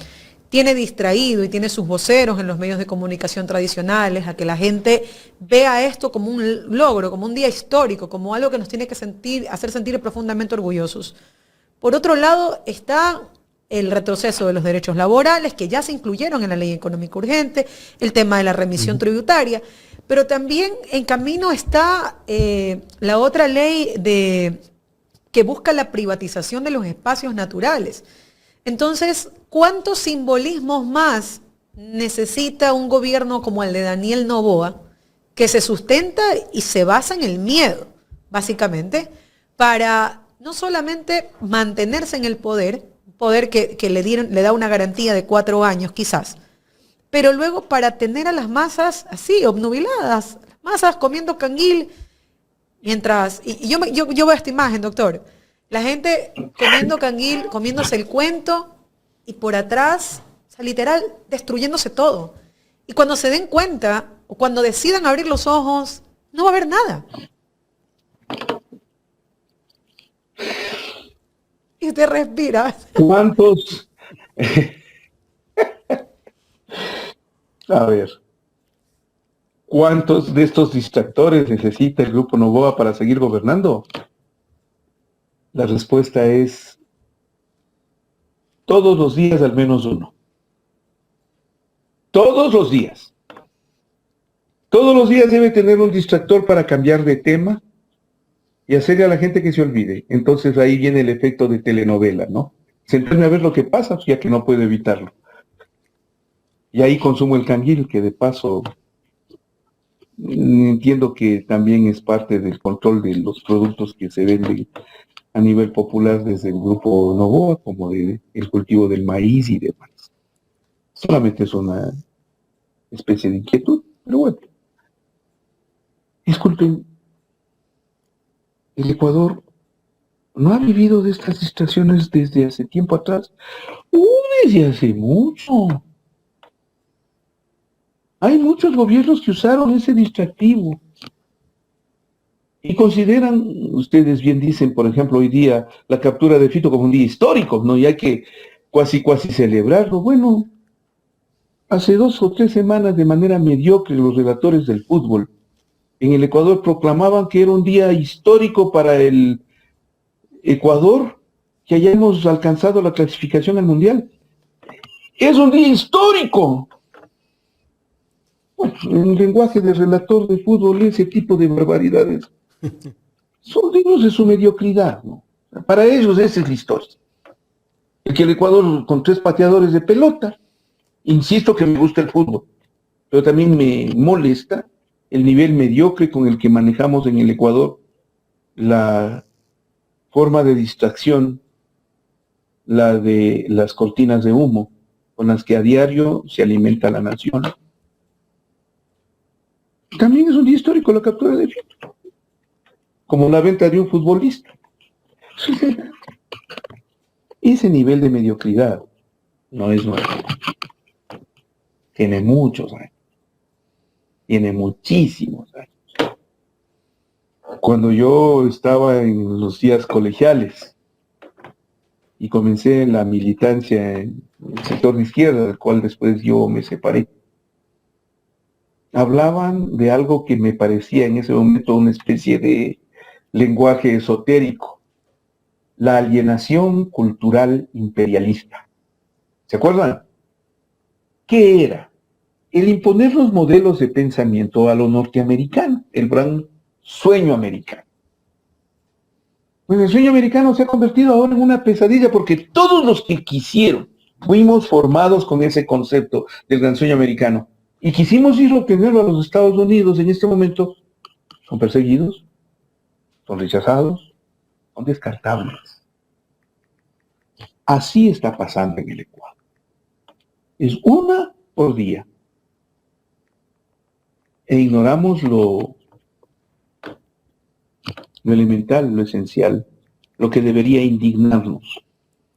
tiene distraído y tiene sus voceros en los medios de comunicación tradicionales a que la gente vea esto como un logro, como un día histórico, como algo que nos tiene que hacer sentir profundamente orgullosos. Por otro lado está el retroceso de los derechos laborales, que ya se incluyeron en la ley económica urgente, el tema de la remisión tributaria, pero también en camino está la otra ley que busca la privatización de los espacios naturales. Entonces, ¿cuántos simbolismos más necesita un gobierno como el de Daniel Noboa, que se sustenta y se basa en el miedo, básicamente, para no solamente mantenerse en el poder que le da una garantía de 4 años quizás, pero luego para tener a las masas así, obnubiladas, las masas comiendo canguil, mientras, y yo veo esta imagen, doctor, la gente comiendo canguil, comiéndose el cuento, y por atrás, o sea, literal, destruyéndose todo. Y cuando se den cuenta, o cuando decidan abrir los ojos, no va a haber nada. Y usted respira. ¿Cuántos? A ver. ¿Cuántos de estos distractores necesita el Grupo Noboa para seguir gobernando? La respuesta es todos los días al menos uno. Todos los días. Todos los días debe tener un distractor para cambiar de tema y hacerle a la gente que se olvide. Entonces ahí viene el efecto de telenovela, ¿no? sentarme a ver lo que pasa, ya que no puedo evitarlo. Y ahí consumo el canguil, que de paso entiendo que también es parte del control de los productos que se venden a nivel popular desde el grupo Novoa, como el cultivo del maíz y demás. Solamente es una especie de inquietud, pero bueno. Disculpen, el Ecuador no ha vivido de estas distracciones desde hace tiempo atrás. Desde hace mucho. Hay muchos gobiernos que usaron ese distractivo. Y consideran, ustedes bien dicen, por ejemplo, hoy día la captura de Fito como un día histórico, ¿no? Y hay que cuasi celebrarlo. Bueno, hace 2 o 3 semanas, de manera mediocre, los relatores del fútbol en el Ecuador proclamaban que era un día histórico para el Ecuador, que hayamos alcanzado la clasificación al Mundial. ¡Es un día histórico! Bueno, en el lenguaje de relator de fútbol, ese tipo de barbaridades son dignos de su mediocridad, ¿no? Para ellos esa es la historia. El que el Ecuador con 3 pateadores de pelota, insisto que me gusta el fútbol, pero también me molesta el nivel mediocre con el que manejamos en el Ecuador la forma de distracción, la de las cortinas de humo, con las que a diario se alimenta la nación. También es un día histórico la captura de Fito, como la venta de un futbolista. Ese nivel de mediocridad no es nuevo. Tiene muchos años. Tiene muchísimos años. Cuando yo estaba en los días colegiales y comencé la militancia en el sector de izquierda, del cual después yo me separé, hablaban de algo que me parecía en ese momento una especie de lenguaje esotérico: la alienación cultural imperialista. ¿Se acuerdan? ¿Qué era? El imponer los modelos de pensamiento a lo norteamericano, el gran sueño americano. Pues el sueño americano se ha convertido ahora en una pesadilla, porque todos los que quisieron fuimos formados con ese concepto del gran sueño americano y quisimos irlo a obtenerlo a los Estados Unidos. En este momento son perseguidos, son rechazados, son descartables. Así está pasando en el Ecuador. Es una por día. E ignoramos lo elemental, lo esencial, lo que debería indignarnos,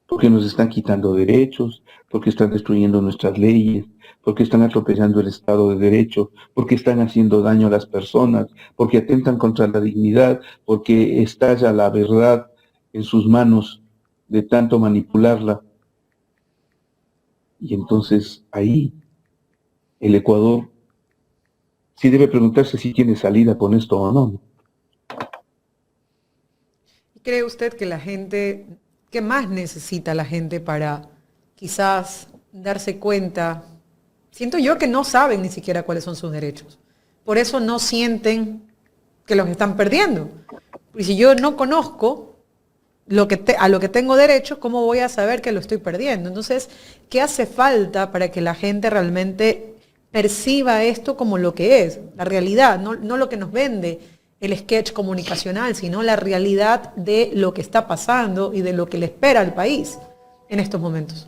porque nos están quitando derechos, porque están destruyendo nuestras leyes, porque están atropellando el Estado de Derecho, porque están haciendo daño a las personas, porque atentan contra la dignidad, porque estalla la verdad en sus manos de tanto manipularla. Y entonces ahí el Ecuador sí debe preguntarse si tiene salida con esto o no. ¿Cree usted que la gente, qué más necesita la gente para quizás darse cuenta? Siento yo que no saben ni siquiera cuáles son sus derechos. Por eso no sienten que los están perdiendo. Y si yo no conozco a lo que tengo derecho, ¿cómo voy a saber que lo estoy perdiendo? Entonces, ¿qué hace falta para que la gente realmente perciba esto como lo que es, la realidad, no lo que nos vende el sketch comunicacional, sino la realidad de lo que está pasando y de lo que le espera al país en estos momentos?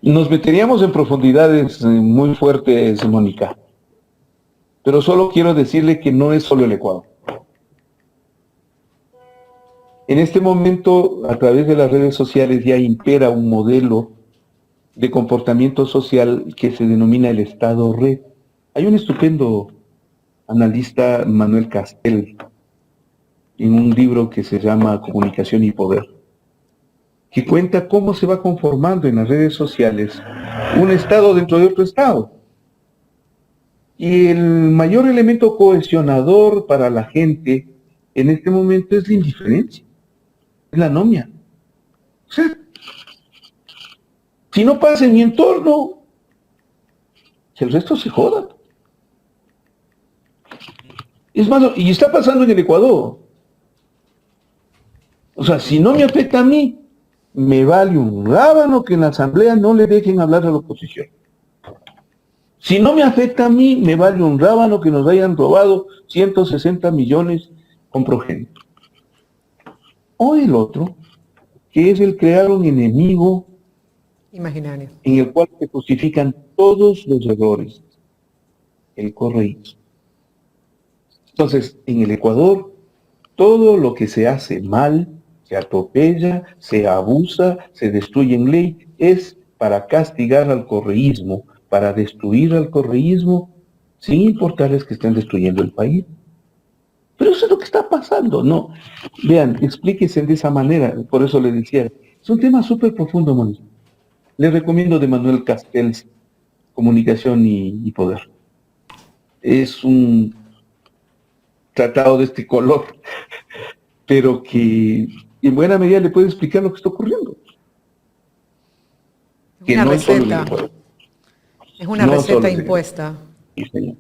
Nos meteríamos en profundidades muy fuertes, Mónica, pero solo quiero decirle que no es solo el Ecuador. En este momento, a través de las redes sociales, ya impera un modelo de comportamiento social que se denomina el Estado Red. Hay un estupendo analista, Manuel Castel, en un libro que se llama Comunicación y Poder, que cuenta cómo se va conformando en las redes sociales un Estado dentro de otro Estado. Y el mayor elemento cohesionador para la gente en este momento es la indiferencia, es la anomia. O sea, si no pasa en mi entorno, que el resto se joda. Es malo, y está pasando en el Ecuador. O sea, si no me afecta a mí, me vale un rábano que en la asamblea no le dejen hablar a la oposición. Si no me afecta a mí, me vale un rábano que nos hayan robado 160 millones con Progenitor. O el otro, que es el crear un enemigo imaginario, en el cual se justifican todos los errores, el correísmo. Entonces, en el Ecuador, todo lo que se hace mal, se atropella, se abusa, se destruye en ley, es para castigar al correísmo, para destruir al correísmo, sin importarles que estén destruyendo el país. Pero eso es lo que está pasando, ¿no? Vean, explíquense de esa manera, por eso le decía, es un tema súper profundo, Mónica. Les recomiendo de Manuel Castells, Comunicación y Poder. Es un tratado de este color, pero que en buena medida le puede explicar lo que está ocurriendo. Que una no es solo receta, el Ecuador. es una No receta solo el impuesta. Sí, señor.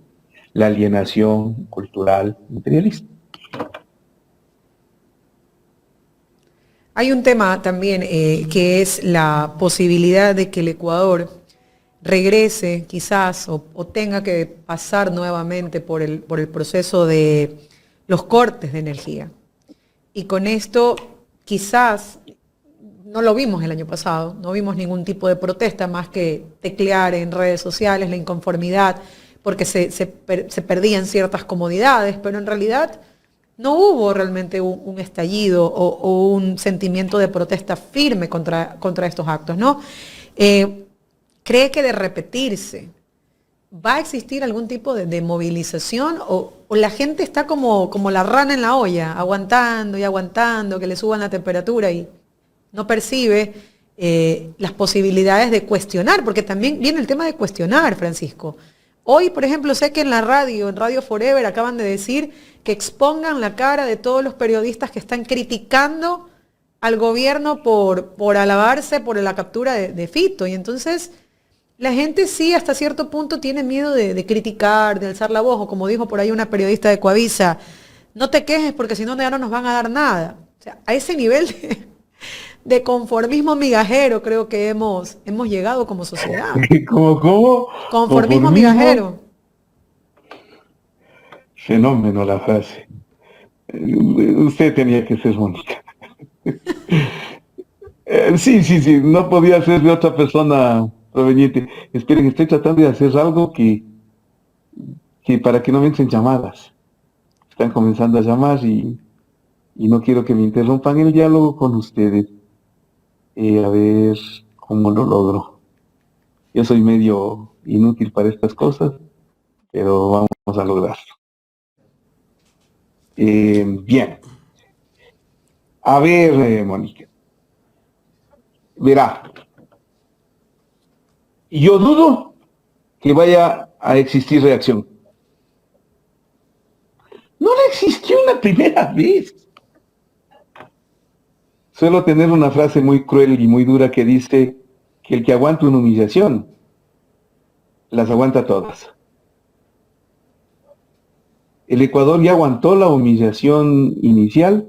La alienación cultural imperialista. Hay un tema también que es la posibilidad de que el Ecuador regrese quizás o tenga que pasar nuevamente por el proceso de los cortes de energía. Y con esto quizás, no lo vimos el año pasado, no vimos ningún tipo de protesta más que teclear en redes sociales la inconformidad porque se perdían ciertas comodidades, pero en realidad no hubo realmente un estallido o un sentimiento de protesta firme contra estos actos, ¿no? ¿Cree que de repetirse va a existir algún tipo de movilización o la gente está como la rana en la olla, aguantando y aguantando que le suban la temperatura y no percibe las posibilidades de cuestionar? Porque también viene el tema de cuestionar, Francisco. Hoy, por ejemplo, sé que en Radio Forever, acaban de decir que expongan la cara de todos los periodistas que están criticando al gobierno por alabarse por la captura de Fito. Y entonces la gente sí, hasta cierto punto, tiene miedo de criticar, de alzar la voz, o como dijo por ahí una periodista de Coavisa, no te quejes porque si no ya no nos van a dar nada. O sea, a ese nivel de conformismo migajero creo que hemos llegado como sociedad. ¿Cómo? Conformismo migajero. Fenómeno la frase. Usted tenía que ser Mónica. Sí, no podía ser de otra persona proveniente. Esperen, estoy tratando de hacer algo que para que no me entren llamadas. Están comenzando a llamar y no quiero que me interrumpan el diálogo con ustedes. A ver cómo lo logro. Yo soy medio inútil para estas cosas, pero vamos a lograrlo. Bien. A ver, Mónica. Verá. Yo dudo que vaya a existir reacción. No la existió una primera vez. Suelo tener una frase muy cruel y muy dura que dice que el que aguanta una humillación, las aguanta todas. El Ecuador ya aguantó la humillación inicial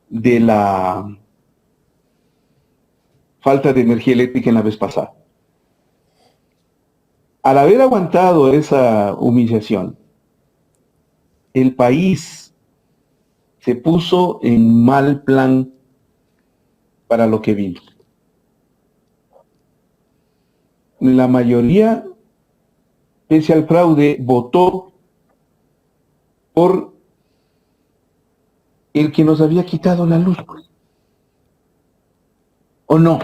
de la falta de energía eléctrica en la vez pasada. Al haber aguantado esa humillación, el país se puso en mal plan para lo que vino. La mayoría, pese al fraude, votó por el que nos había quitado la luz. ¿O no?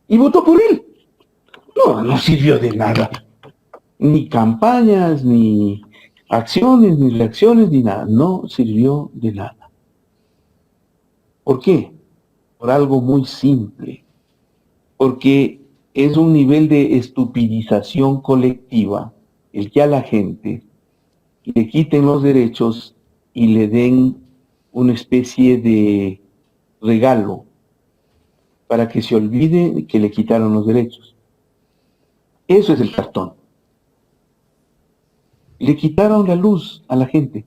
Y votó por él. No sirvió de nada. Ni campañas, ni acciones, ni reacciones, ni nada. No sirvió de nada. ¿Por qué? Por algo muy simple. Porque es un nivel de estupidización colectiva el que a la gente le quiten los derechos y le den una especie de regalo para que se olvide que le quitaron los derechos. Eso es el cartón. Le quitaron la luz a la gente,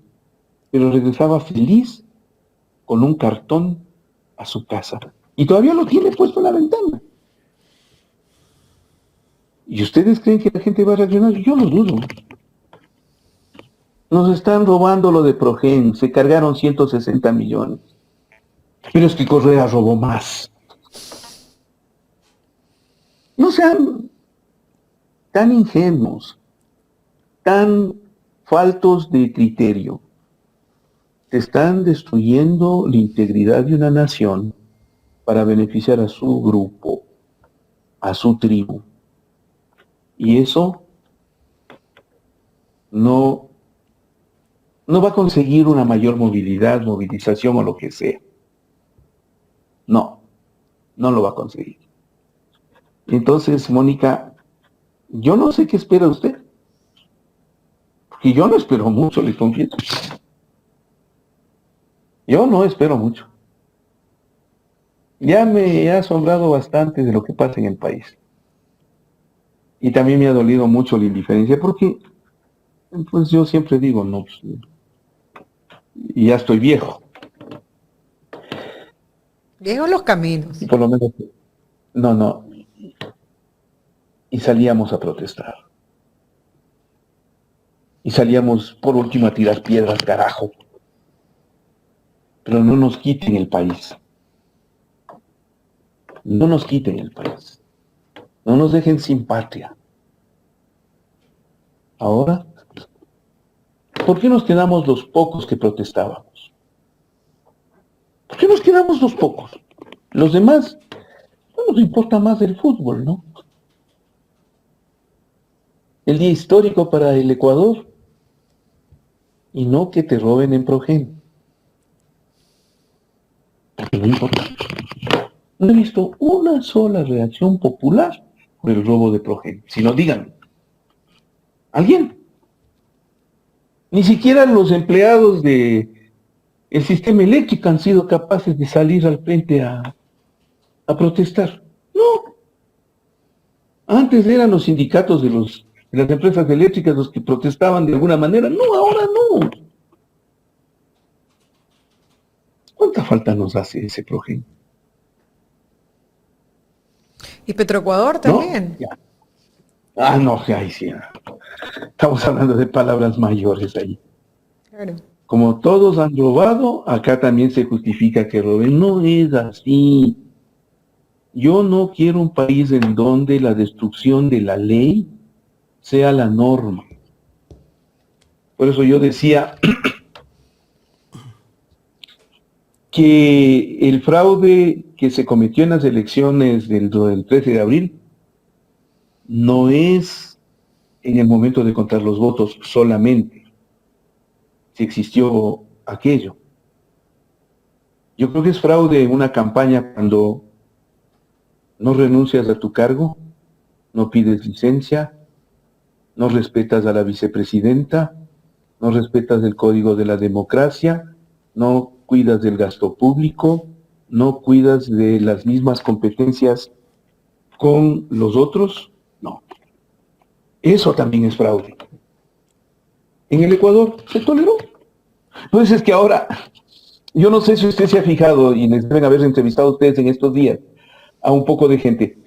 pero regresaba feliz con un cartón a su casa. Y todavía lo tiene puesto en la ventana. ¿Y ustedes creen que la gente va a reaccionar? Yo lo dudo. Nos están robando lo de Progen, se cargaron 160 millones. Pero es que Correa robó más. No sean tan ingenuos, tan faltos de criterio. Te están destruyendo la integridad de una nación para beneficiar a su grupo, a su tribu. Y eso no va a conseguir una mayor movilidad, movilización o lo que sea. No lo va a conseguir. Entonces, Mónica, yo no sé qué espera usted. Porque yo no espero mucho, le confieso. Yo no espero mucho. Ya me he asombrado bastante de lo que pasa en el país. Y también me ha dolido mucho la indiferencia, porque pues yo siempre digo, no, pues, y ya estoy viejo. Viejos los caminos. Y por lo menos, no. Y salíamos a protestar. Y salíamos por último a tirar piedras, carajo. Pero no nos quiten el país. No nos quiten el país. No nos dejen sin patria. Ahora, ¿por qué nos quedamos los pocos que protestábamos? ¿Por qué nos quedamos los pocos? Los demás, no nos importa más el fútbol, ¿no? El día histórico para el Ecuador. Y no que te roben en Progen. Porque no importa. No he visto una sola reacción popular por el robo de Progen. Si no, digan. ¿Alguien? Ni siquiera los empleados del sistema eléctrico han sido capaces de salir al frente a protestar. No. Antes eran los sindicatos de las empresas eléctricas los que protestaban de alguna manera. No, ahora no. ¿Cuánta falta nos hace ese Progen? ¿Y Petroecuador también? ¿No? No, ahí sí. Estamos hablando de palabras mayores ahí. Claro. Como todos han robado, acá también se justifica que roben. No es así. Yo no quiero un país en donde la destrucción de la ley sea la norma. Por eso yo decía que el fraude que se cometió en las elecciones del 13 de abril no es en el momento de contar los votos solamente, si existió aquello. Yo creo que es fraude en una campaña cuando no renuncias a tu cargo, no pides licencia, no respetas a la vicepresidenta, no respetas el código de la democracia, no cuidas del gasto público, no cuidas de las mismas competencias con los otros. No. Eso también es fraude. En el Ecuador se toleró. Pues es que ahora, yo no sé si usted se ha fijado, y les deben haber entrevistado a ustedes en estos días, a un poco de gente,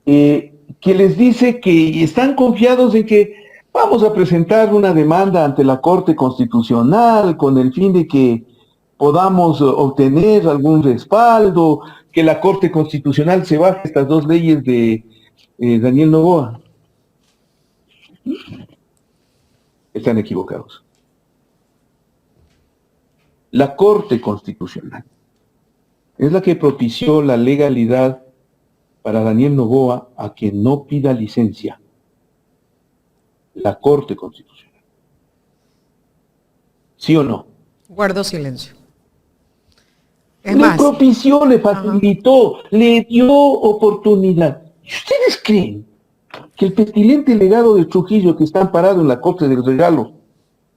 que les dice que están confiados en que vamos a presentar una demanda ante la Corte Constitucional con el fin de que podamos obtener algún respaldo, que la Corte Constitucional se baje estas dos leyes de Daniel Noboa. Están equivocados. La Corte Constitucional es la que propició la legalidad para Daniel Noboa a que no pida licencia. La Corte Constitucional. ¿Sí o no? Guardo silencio. Es le más, propició, le facilitó, le dio oportunidad. ¿Y ustedes creen que el pestilente legado de Trujillo que está amparado en la Corte del Regalo,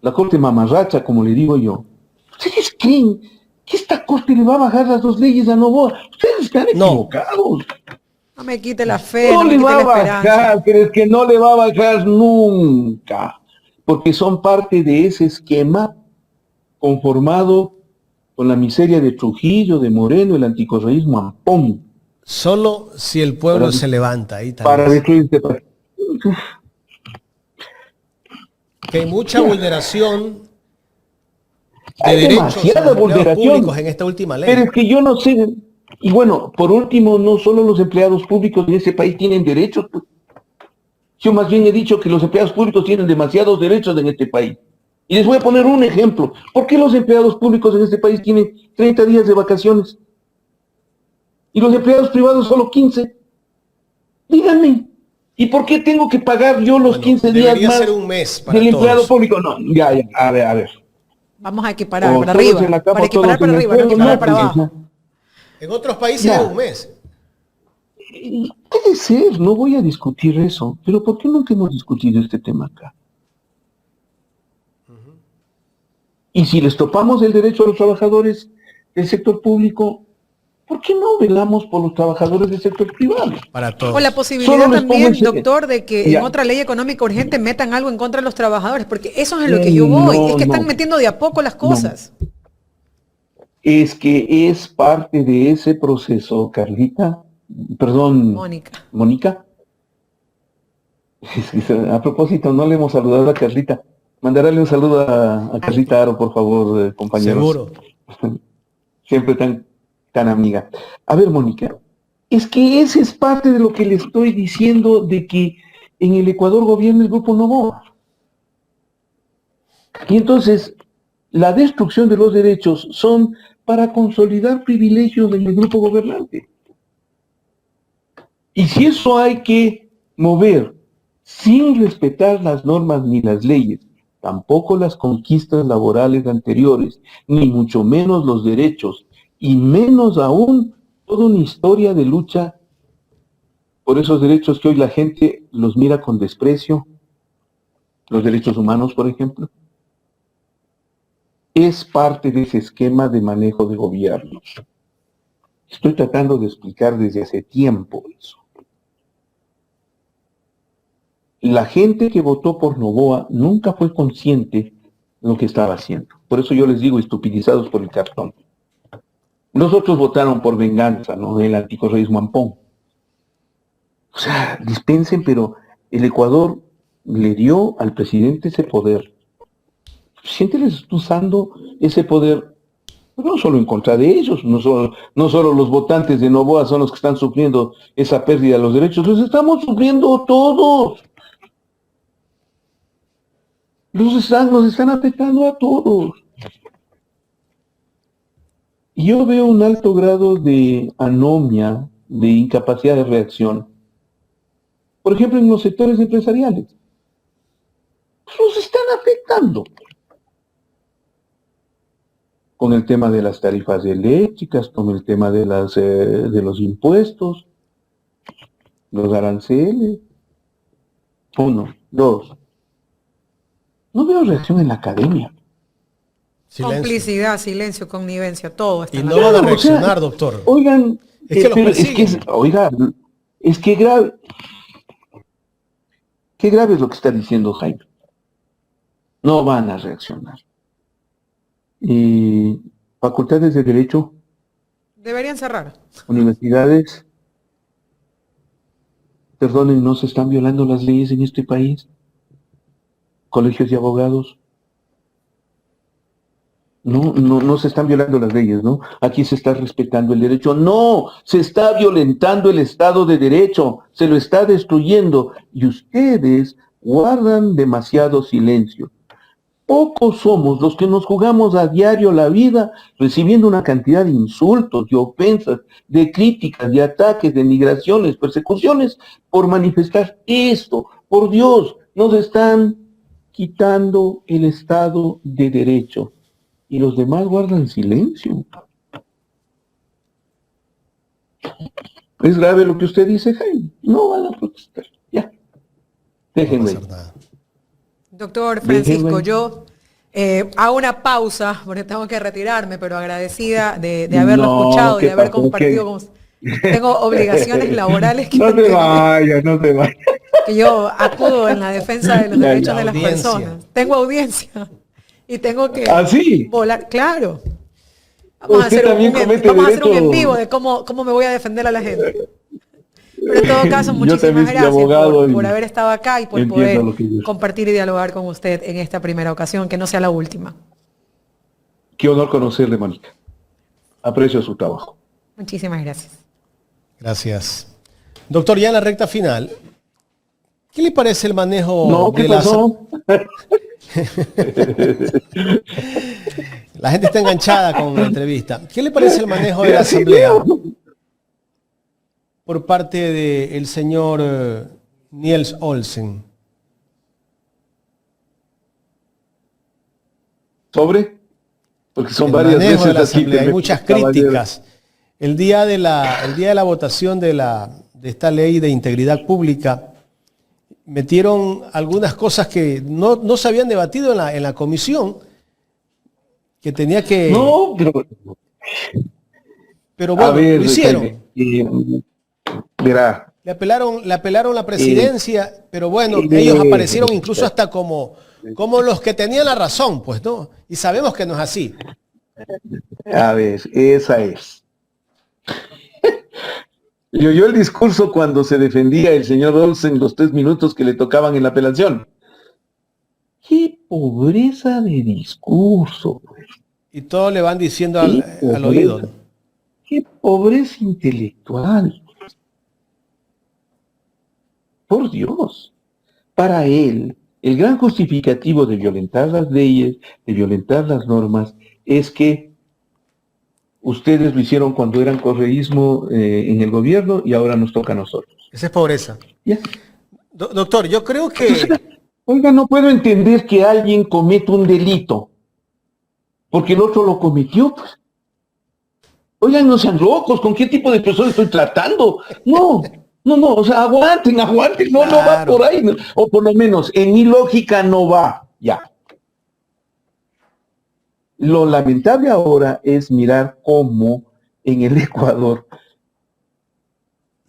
la Corte mamarracha, como le digo yo, ustedes creen que esta Corte le va a bajar las dos leyes a Noboa? Ustedes están equivocados. no me quite la fe, No no me le quite va la a esperanza. bajar, pero es que no le va a bajar nunca, porque son parte de ese esquema conformado con la miseria de Trujillo, de Moreno, el anticorreísmo Ampón. Solo si el pueblo se levanta ahí también. Para destruir este país. Que hay mucha vulneración de Hay derechos demasiada vulneración públicos en esta última ley. Pero es que yo no sé. Y bueno, por último, no solo los empleados públicos en este país tienen derechos. Pues. Yo más bien he dicho que los empleados públicos tienen demasiados derechos en este país. Y les voy a poner un ejemplo. ¿Por qué los empleados públicos en este país tienen 30 días de vacaciones? Y los empleados privados solo 15. Díganme. ¿Y por qué tengo que pagar yo los 15 días más ser un mes para del empleado todos. público? No, ya, a ver. Vamos a equiparar O para todos arriba. en la cama, Para equiparar todos para en el arriba, no suelo, equiparar no, para pues, abajo. En otros países Ya. es un mes. Puede ser, no voy a discutir eso, pero ¿por qué nunca hemos discutido este tema acá? Y si les topamos el derecho a los trabajadores del sector público, ¿por qué no velamos por los trabajadores del sector privado? Para todos. O la posibilidad Solo les también, pongo doctor, de que Ya. en otra ley económica urgente metan algo en contra de los trabajadores, porque eso es en lo que yo voy. No, Es que están no. metiendo de a poco las cosas. Es que es parte de ese proceso, Carlita, perdón, Mónica. A propósito, no le hemos saludado a Carlita. Mandarle un saludo a Carlita Aro, por favor, compañeros. Seguro. Siempre tan amiga. A ver, Mónica, es que ese es parte de lo que le estoy diciendo de que en el Ecuador gobierna el Grupo Novoa. Y entonces, la destrucción de los derechos son para consolidar privilegios en el grupo gobernante. Y si eso hay que mover sin respetar las normas ni las leyes, tampoco las conquistas laborales anteriores, ni mucho menos los derechos, y menos aún toda una historia de lucha por esos derechos que hoy la gente los mira con desprecio, los derechos humanos, por ejemplo, es parte de ese esquema de manejo de gobierno. Estoy tratando de explicar desde hace tiempo eso. La gente que votó por Novoa nunca fue consciente de lo que estaba haciendo. Por eso yo les digo, estupidizados por el cartón. Los otros votaron por venganza, ¿no? El anticorreísmo Ampón. O sea, dispensen, pero el Ecuador le dio al presidente ese poder. Siénteles usando ese poder, no solo en contra de ellos, no solo los votantes de Novoa son los que están sufriendo esa pérdida de los derechos, los estamos sufriendo todos. Nos están afectando a todos. Yo veo un alto grado de anomia, de incapacidad de reacción. Por ejemplo, en los sectores empresariales. Los están afectando. Con el tema de las tarifas eléctricas, con el tema de los impuestos, los aranceles. 1, 2. No veo reacción en la academia. Silencio. Complicidad, silencio, connivencia, todo está Y en no la van a cara. reaccionar, doctor. Oigan, Es que los persiguen. es que grave. Qué grave es lo que está diciendo Jaime. No van a reaccionar. Facultades de Derecho, Deberían cerrar. universidades, perdonen, no se están violando las leyes en este país. Colegios de abogados. No se están violando las leyes, ¿no? Aquí se está respetando el derecho. No, se está violentando el Estado de Derecho, se lo está destruyendo y ustedes guardan demasiado silencio. Pocos somos los que nos jugamos a diario la vida recibiendo una cantidad de insultos, de ofensas, de críticas, de ataques, de migraciones, persecuciones por manifestar esto. Por Dios, nos están quitando el Estado de Derecho. Y los demás guardan silencio. ¿Es grave lo que usted dice, Jaime? No van a protestar. Ya. Déjenme. Doctor Francisco, yo hago una pausa porque tengo que retirarme, pero agradecida de haberlo escuchado y de haber compartido con usted. Tengo obligaciones laborales que, no te vayas. que yo acudo en la defensa de los derechos de las personas. Tengo audiencia. y tengo que ¿sí? volar. Claro. Vamos a Usted hacer también comete vamos a hacer un en derecho. vivo de cómo me voy a defender a la gente. Pero en todo caso, Yo también muchísimas soy gracias abogado por y haber estado acá y por entiendo poder lo que dice. compartir y dialogar con usted en esta primera ocasión, que no sea la última. Qué honor conocerle, Mónica. Aprecio su trabajo. Muchísimas gracias. Gracias. Doctor, ya en la recta final, ¿qué le parece el manejo No, ¿qué de pasó? La gente está enganchada con la entrevista. ¿Qué le parece el manejo de la asamblea por parte del señor Niels Olsen? ¿Sobre? Porque son El varias manejo veces de la aquí. asamblea, hay muchas críticas. El día de la votación de esta ley de integridad pública, metieron algunas cosas que no se habían debatido en la comisión, que tenía que... No, pero bueno, a ver, lo hicieron. Verá. Le apelaron la presidencia, pero bueno, ellos aparecieron incluso hasta como los que tenían la razón, pues, ¿no? Y sabemos que no es así. A ver, esa es. Le oyó el discurso cuando se defendía el señor Olsen los 3 minutos que le tocaban en la apelación. ¡Qué pobreza de discurso! Pues. Y todos le van diciendo al oído. ¡Qué pobreza intelectual! Por Dios. Para él, el gran justificativo de violentar las leyes, de violentar las normas, es que ustedes lo hicieron cuando eran correísmo en el gobierno y ahora nos toca a nosotros. Esa es pobreza. ¿Ya? Doctor, yo creo que... Entonces, oiga, no puedo entender que alguien cometa un delito porque el otro lo cometió. Pues. Oigan, no sean locos, ¿con qué tipo de personas estoy tratando? No, o sea, aguanten, no va por ahí, no. O por lo menos en mi lógica no va, ya. Lo lamentable ahora es mirar cómo en el Ecuador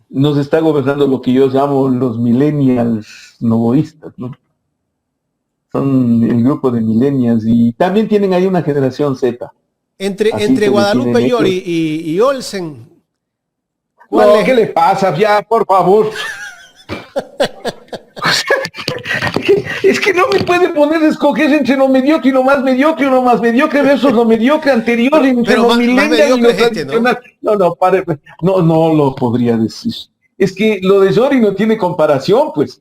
nos está gobernando lo que yo llamo los millennials novoístas, ¿no? Son el grupo de millennials y también tienen ahí una generación Z. Entre Guadalupe Llori y Olsen. No, ¿qué le pasa? Ya, por favor. Es que no me puede poner a escoger entre lo mediocre y lo más mediocre, versus lo mediocre anterior, entre lo millennial y lo tradicional. No lo podría decir. Es que lo de Llori no tiene comparación, pues.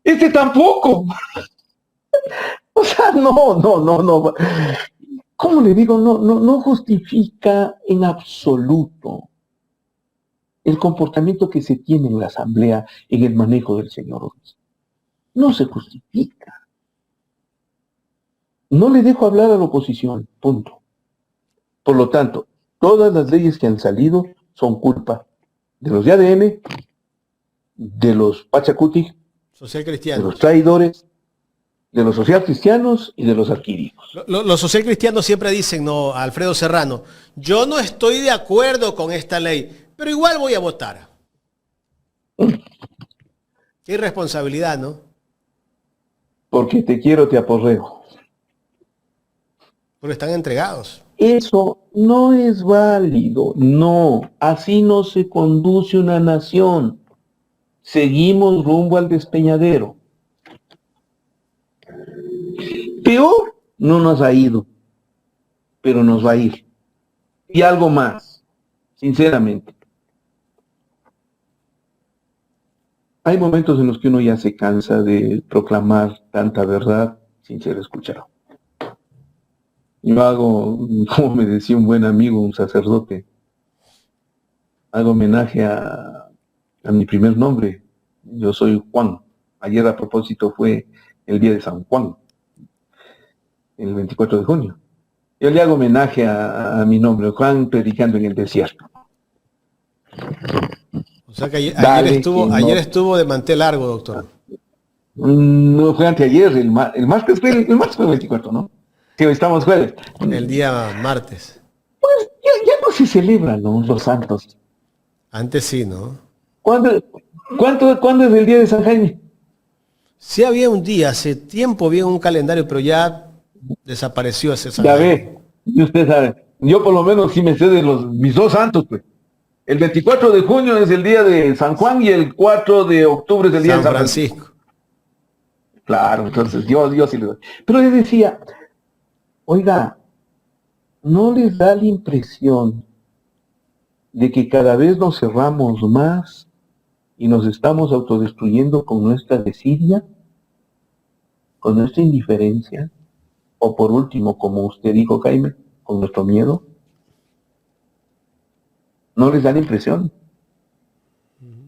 Este tampoco. O sea, no. ¿Cómo le digo? No justifica en absoluto el comportamiento que se tiene en la asamblea en el manejo del señor Olsen. No se justifica. No le dejo hablar a la oposición, punto. Por lo tanto, todas las leyes que han salido son culpa de los de ADN, de los Pachacuti, social de cristianos, los traidores, de los social cristianos y de los adquiridos. Los social cristianos siempre dicen, no, Alfredo Serrano, yo no estoy de acuerdo con esta ley, pero igual voy a votar. Qué irresponsabilidad, ¿no? Porque te quiero, te aporreo. Porque están entregados. Eso no es válido, no. Así no se conduce una nación. Seguimos rumbo al despeñadero. Peor no nos ha ido, pero nos va a ir. Y algo más, sinceramente. Hay momentos en los que uno ya se cansa de proclamar tanta verdad sin ser escuchado. Yo hago, como me decía un buen amigo, un sacerdote, hago homenaje a mi primer nombre. Yo soy Juan. Ayer a propósito fue el día de San Juan, el 24 de junio. Yo le hago homenaje a mi nombre, Juan predicando en el desierto. O sea que ayer estuvo de mantel largo, doctor. No fue anteayer, el martes fue el 24, ¿no? Sí, hoy estamos jueves. El día martes. Pues ya no se celebran, ¿no? Los santos. Antes sí, ¿no? ¿Cuándo es el día de San Jaime? Sí había un día, hace tiempo había un calendario, pero ya desapareció ese Ya ve, y usted sabe, yo por lo menos sí me sé de mis dos santos, pues. El 24 de junio es el día de San Juan y el 4 de octubre es el día San de San Francisco. Francisco. Claro, entonces yo sí le doy. Pero yo decía, oiga, ¿no les da la impresión de que cada vez nos cerramos más y nos estamos autodestruyendo con nuestra desidia, con nuestra indiferencia? O por último, como usted dijo, Jaime, con nuestro miedo. ¿No les da la impresión?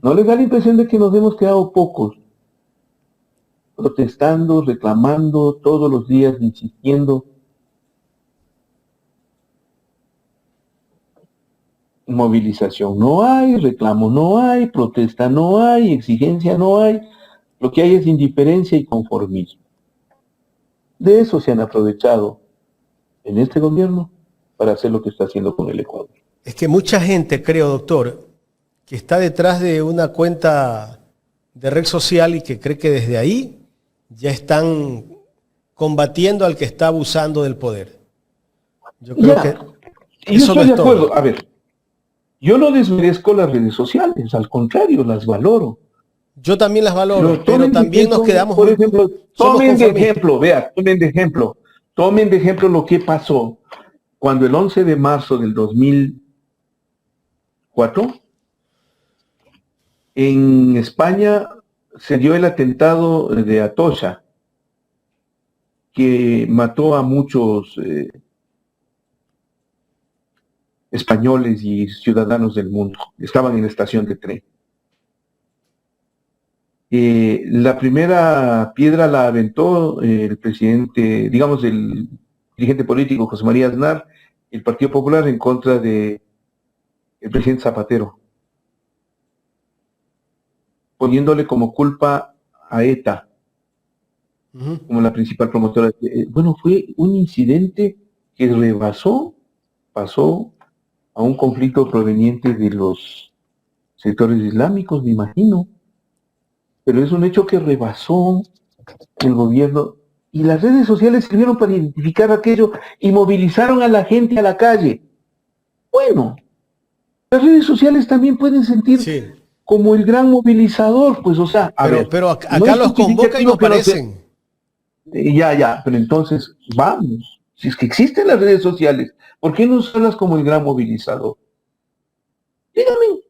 ¿No les da la impresión de que nos hemos quedado pocos? Protestando, reclamando, todos los días insistiendo. Movilización no hay, reclamo no hay, protesta no hay, exigencia no hay. Lo que hay es indiferencia y conformismo. De eso se han aprovechado en este gobierno para hacer lo que está haciendo con el Ecuador. Es que mucha gente, creo, doctor, que está detrás de una cuenta de red social y que cree que desde ahí ya están combatiendo al que está abusando del poder. Yo creo que eso yo estoy de acuerdo. A ver, yo no desmerezco las redes sociales, al contrario, las valoro. Yo también las valoro, pero también nos quedamos... Por ejemplo, tomen de ejemplo lo que pasó cuando el 11 de marzo del 2004 en España se dio el atentado de Atocha, que mató a muchos españoles y ciudadanos del mundo. Estaban en la estación de tren. La primera piedra la aventó el presidente, digamos, el dirigente político José María Aznar, el Partido Popular, en contra de el presidente Zapatero, poniéndole como culpa a ETA, como la principal promotora. Bueno, fue un incidente que pasó a un conflicto proveniente de los sectores islámicos, me imagino. Pero es un hecho que rebasó el gobierno, y las redes sociales sirvieron para identificar aquello y movilizaron a la gente a la calle. Bueno, las redes sociales también pueden sentir como el gran movilizador, pues, o sea, pero acá no los convocan y no aparecen. Pero entonces, vamos, si es que existen las redes sociales, ¿por qué no usarlas como el gran movilizador? Dígame.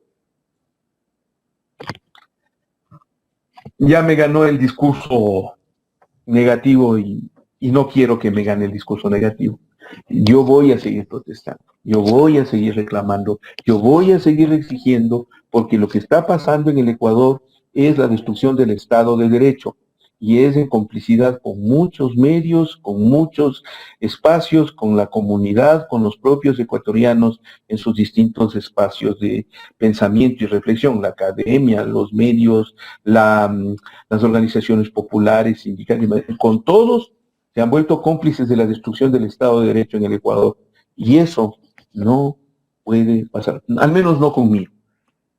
Ya me ganó el discurso negativo y no quiero que me gane el discurso negativo. Yo voy a seguir protestando, yo voy a seguir reclamando, yo voy a seguir exigiendo, porque lo que está pasando en el Ecuador es la destrucción del Estado de Derecho, y es en complicidad con muchos medios, con muchos espacios, con la comunidad, con los propios ecuatorianos en sus distintos espacios de pensamiento y reflexión, la academia, los medios, las organizaciones populares, sindicales, con todos se han vuelto cómplices de la destrucción del Estado de Derecho en el Ecuador, y eso no puede pasar, al menos no conmigo.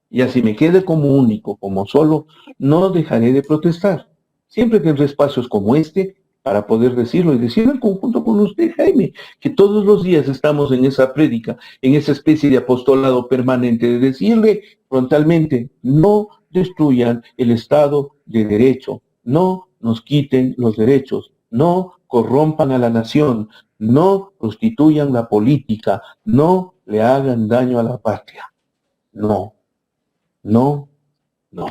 Y así me quede como único, como solo, no dejaré de protestar. Siempre tendré espacios como este para poder decirlo y decirlo en conjunto con usted, Jaime, que todos los días estamos en esa prédica, en esa especie de apostolado permanente de decirle frontalmente: no destruyan el Estado de Derecho, no nos quiten los derechos, no corrompan a la nación, no prostituyan la política, no le hagan daño a la patria. No, no, no.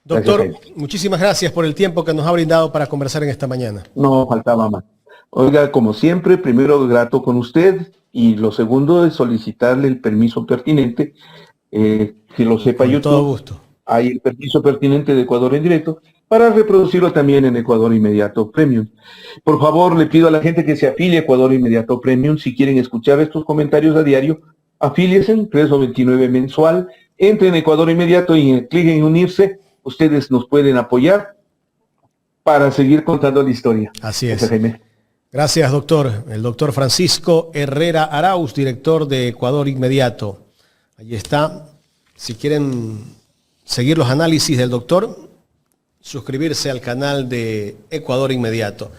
Doctor, gracias, muchísimas gracias por el tiempo que nos ha brindado para conversar en esta mañana. No faltaba más. Oiga, como siempre, primero grato con usted, y lo segundo es solicitarle el permiso pertinente, que lo sepa con YouTube. Todo gusto. Hay el permiso pertinente de Ecuador en directo para reproducirlo también en Ecuador Inmediato Premium. Por favor, le pido a la gente que se afilie a Ecuador Inmediato Premium. Si quieren escuchar estos comentarios a diario, afíliense, $3.29 mensual. Entren en Ecuador Inmediato y cliquen en unirse. Ustedes nos pueden apoyar para seguir contando la historia. Así es. Gracias, doctor. El doctor Francisco Herrera Arauz, director de Ecuador Inmediato. Allí está. Si quieren seguir los análisis del doctor, suscribirse al canal de Ecuador Inmediato.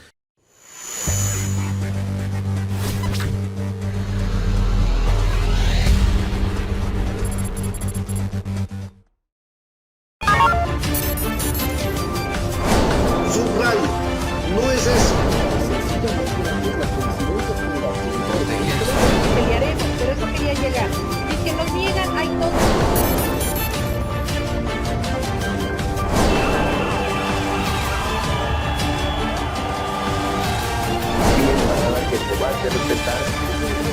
nadie. No es eso. Pelearemos, pero eso quería llegar. Y es que no niegan, hay todo. Que te va a hacer respetar.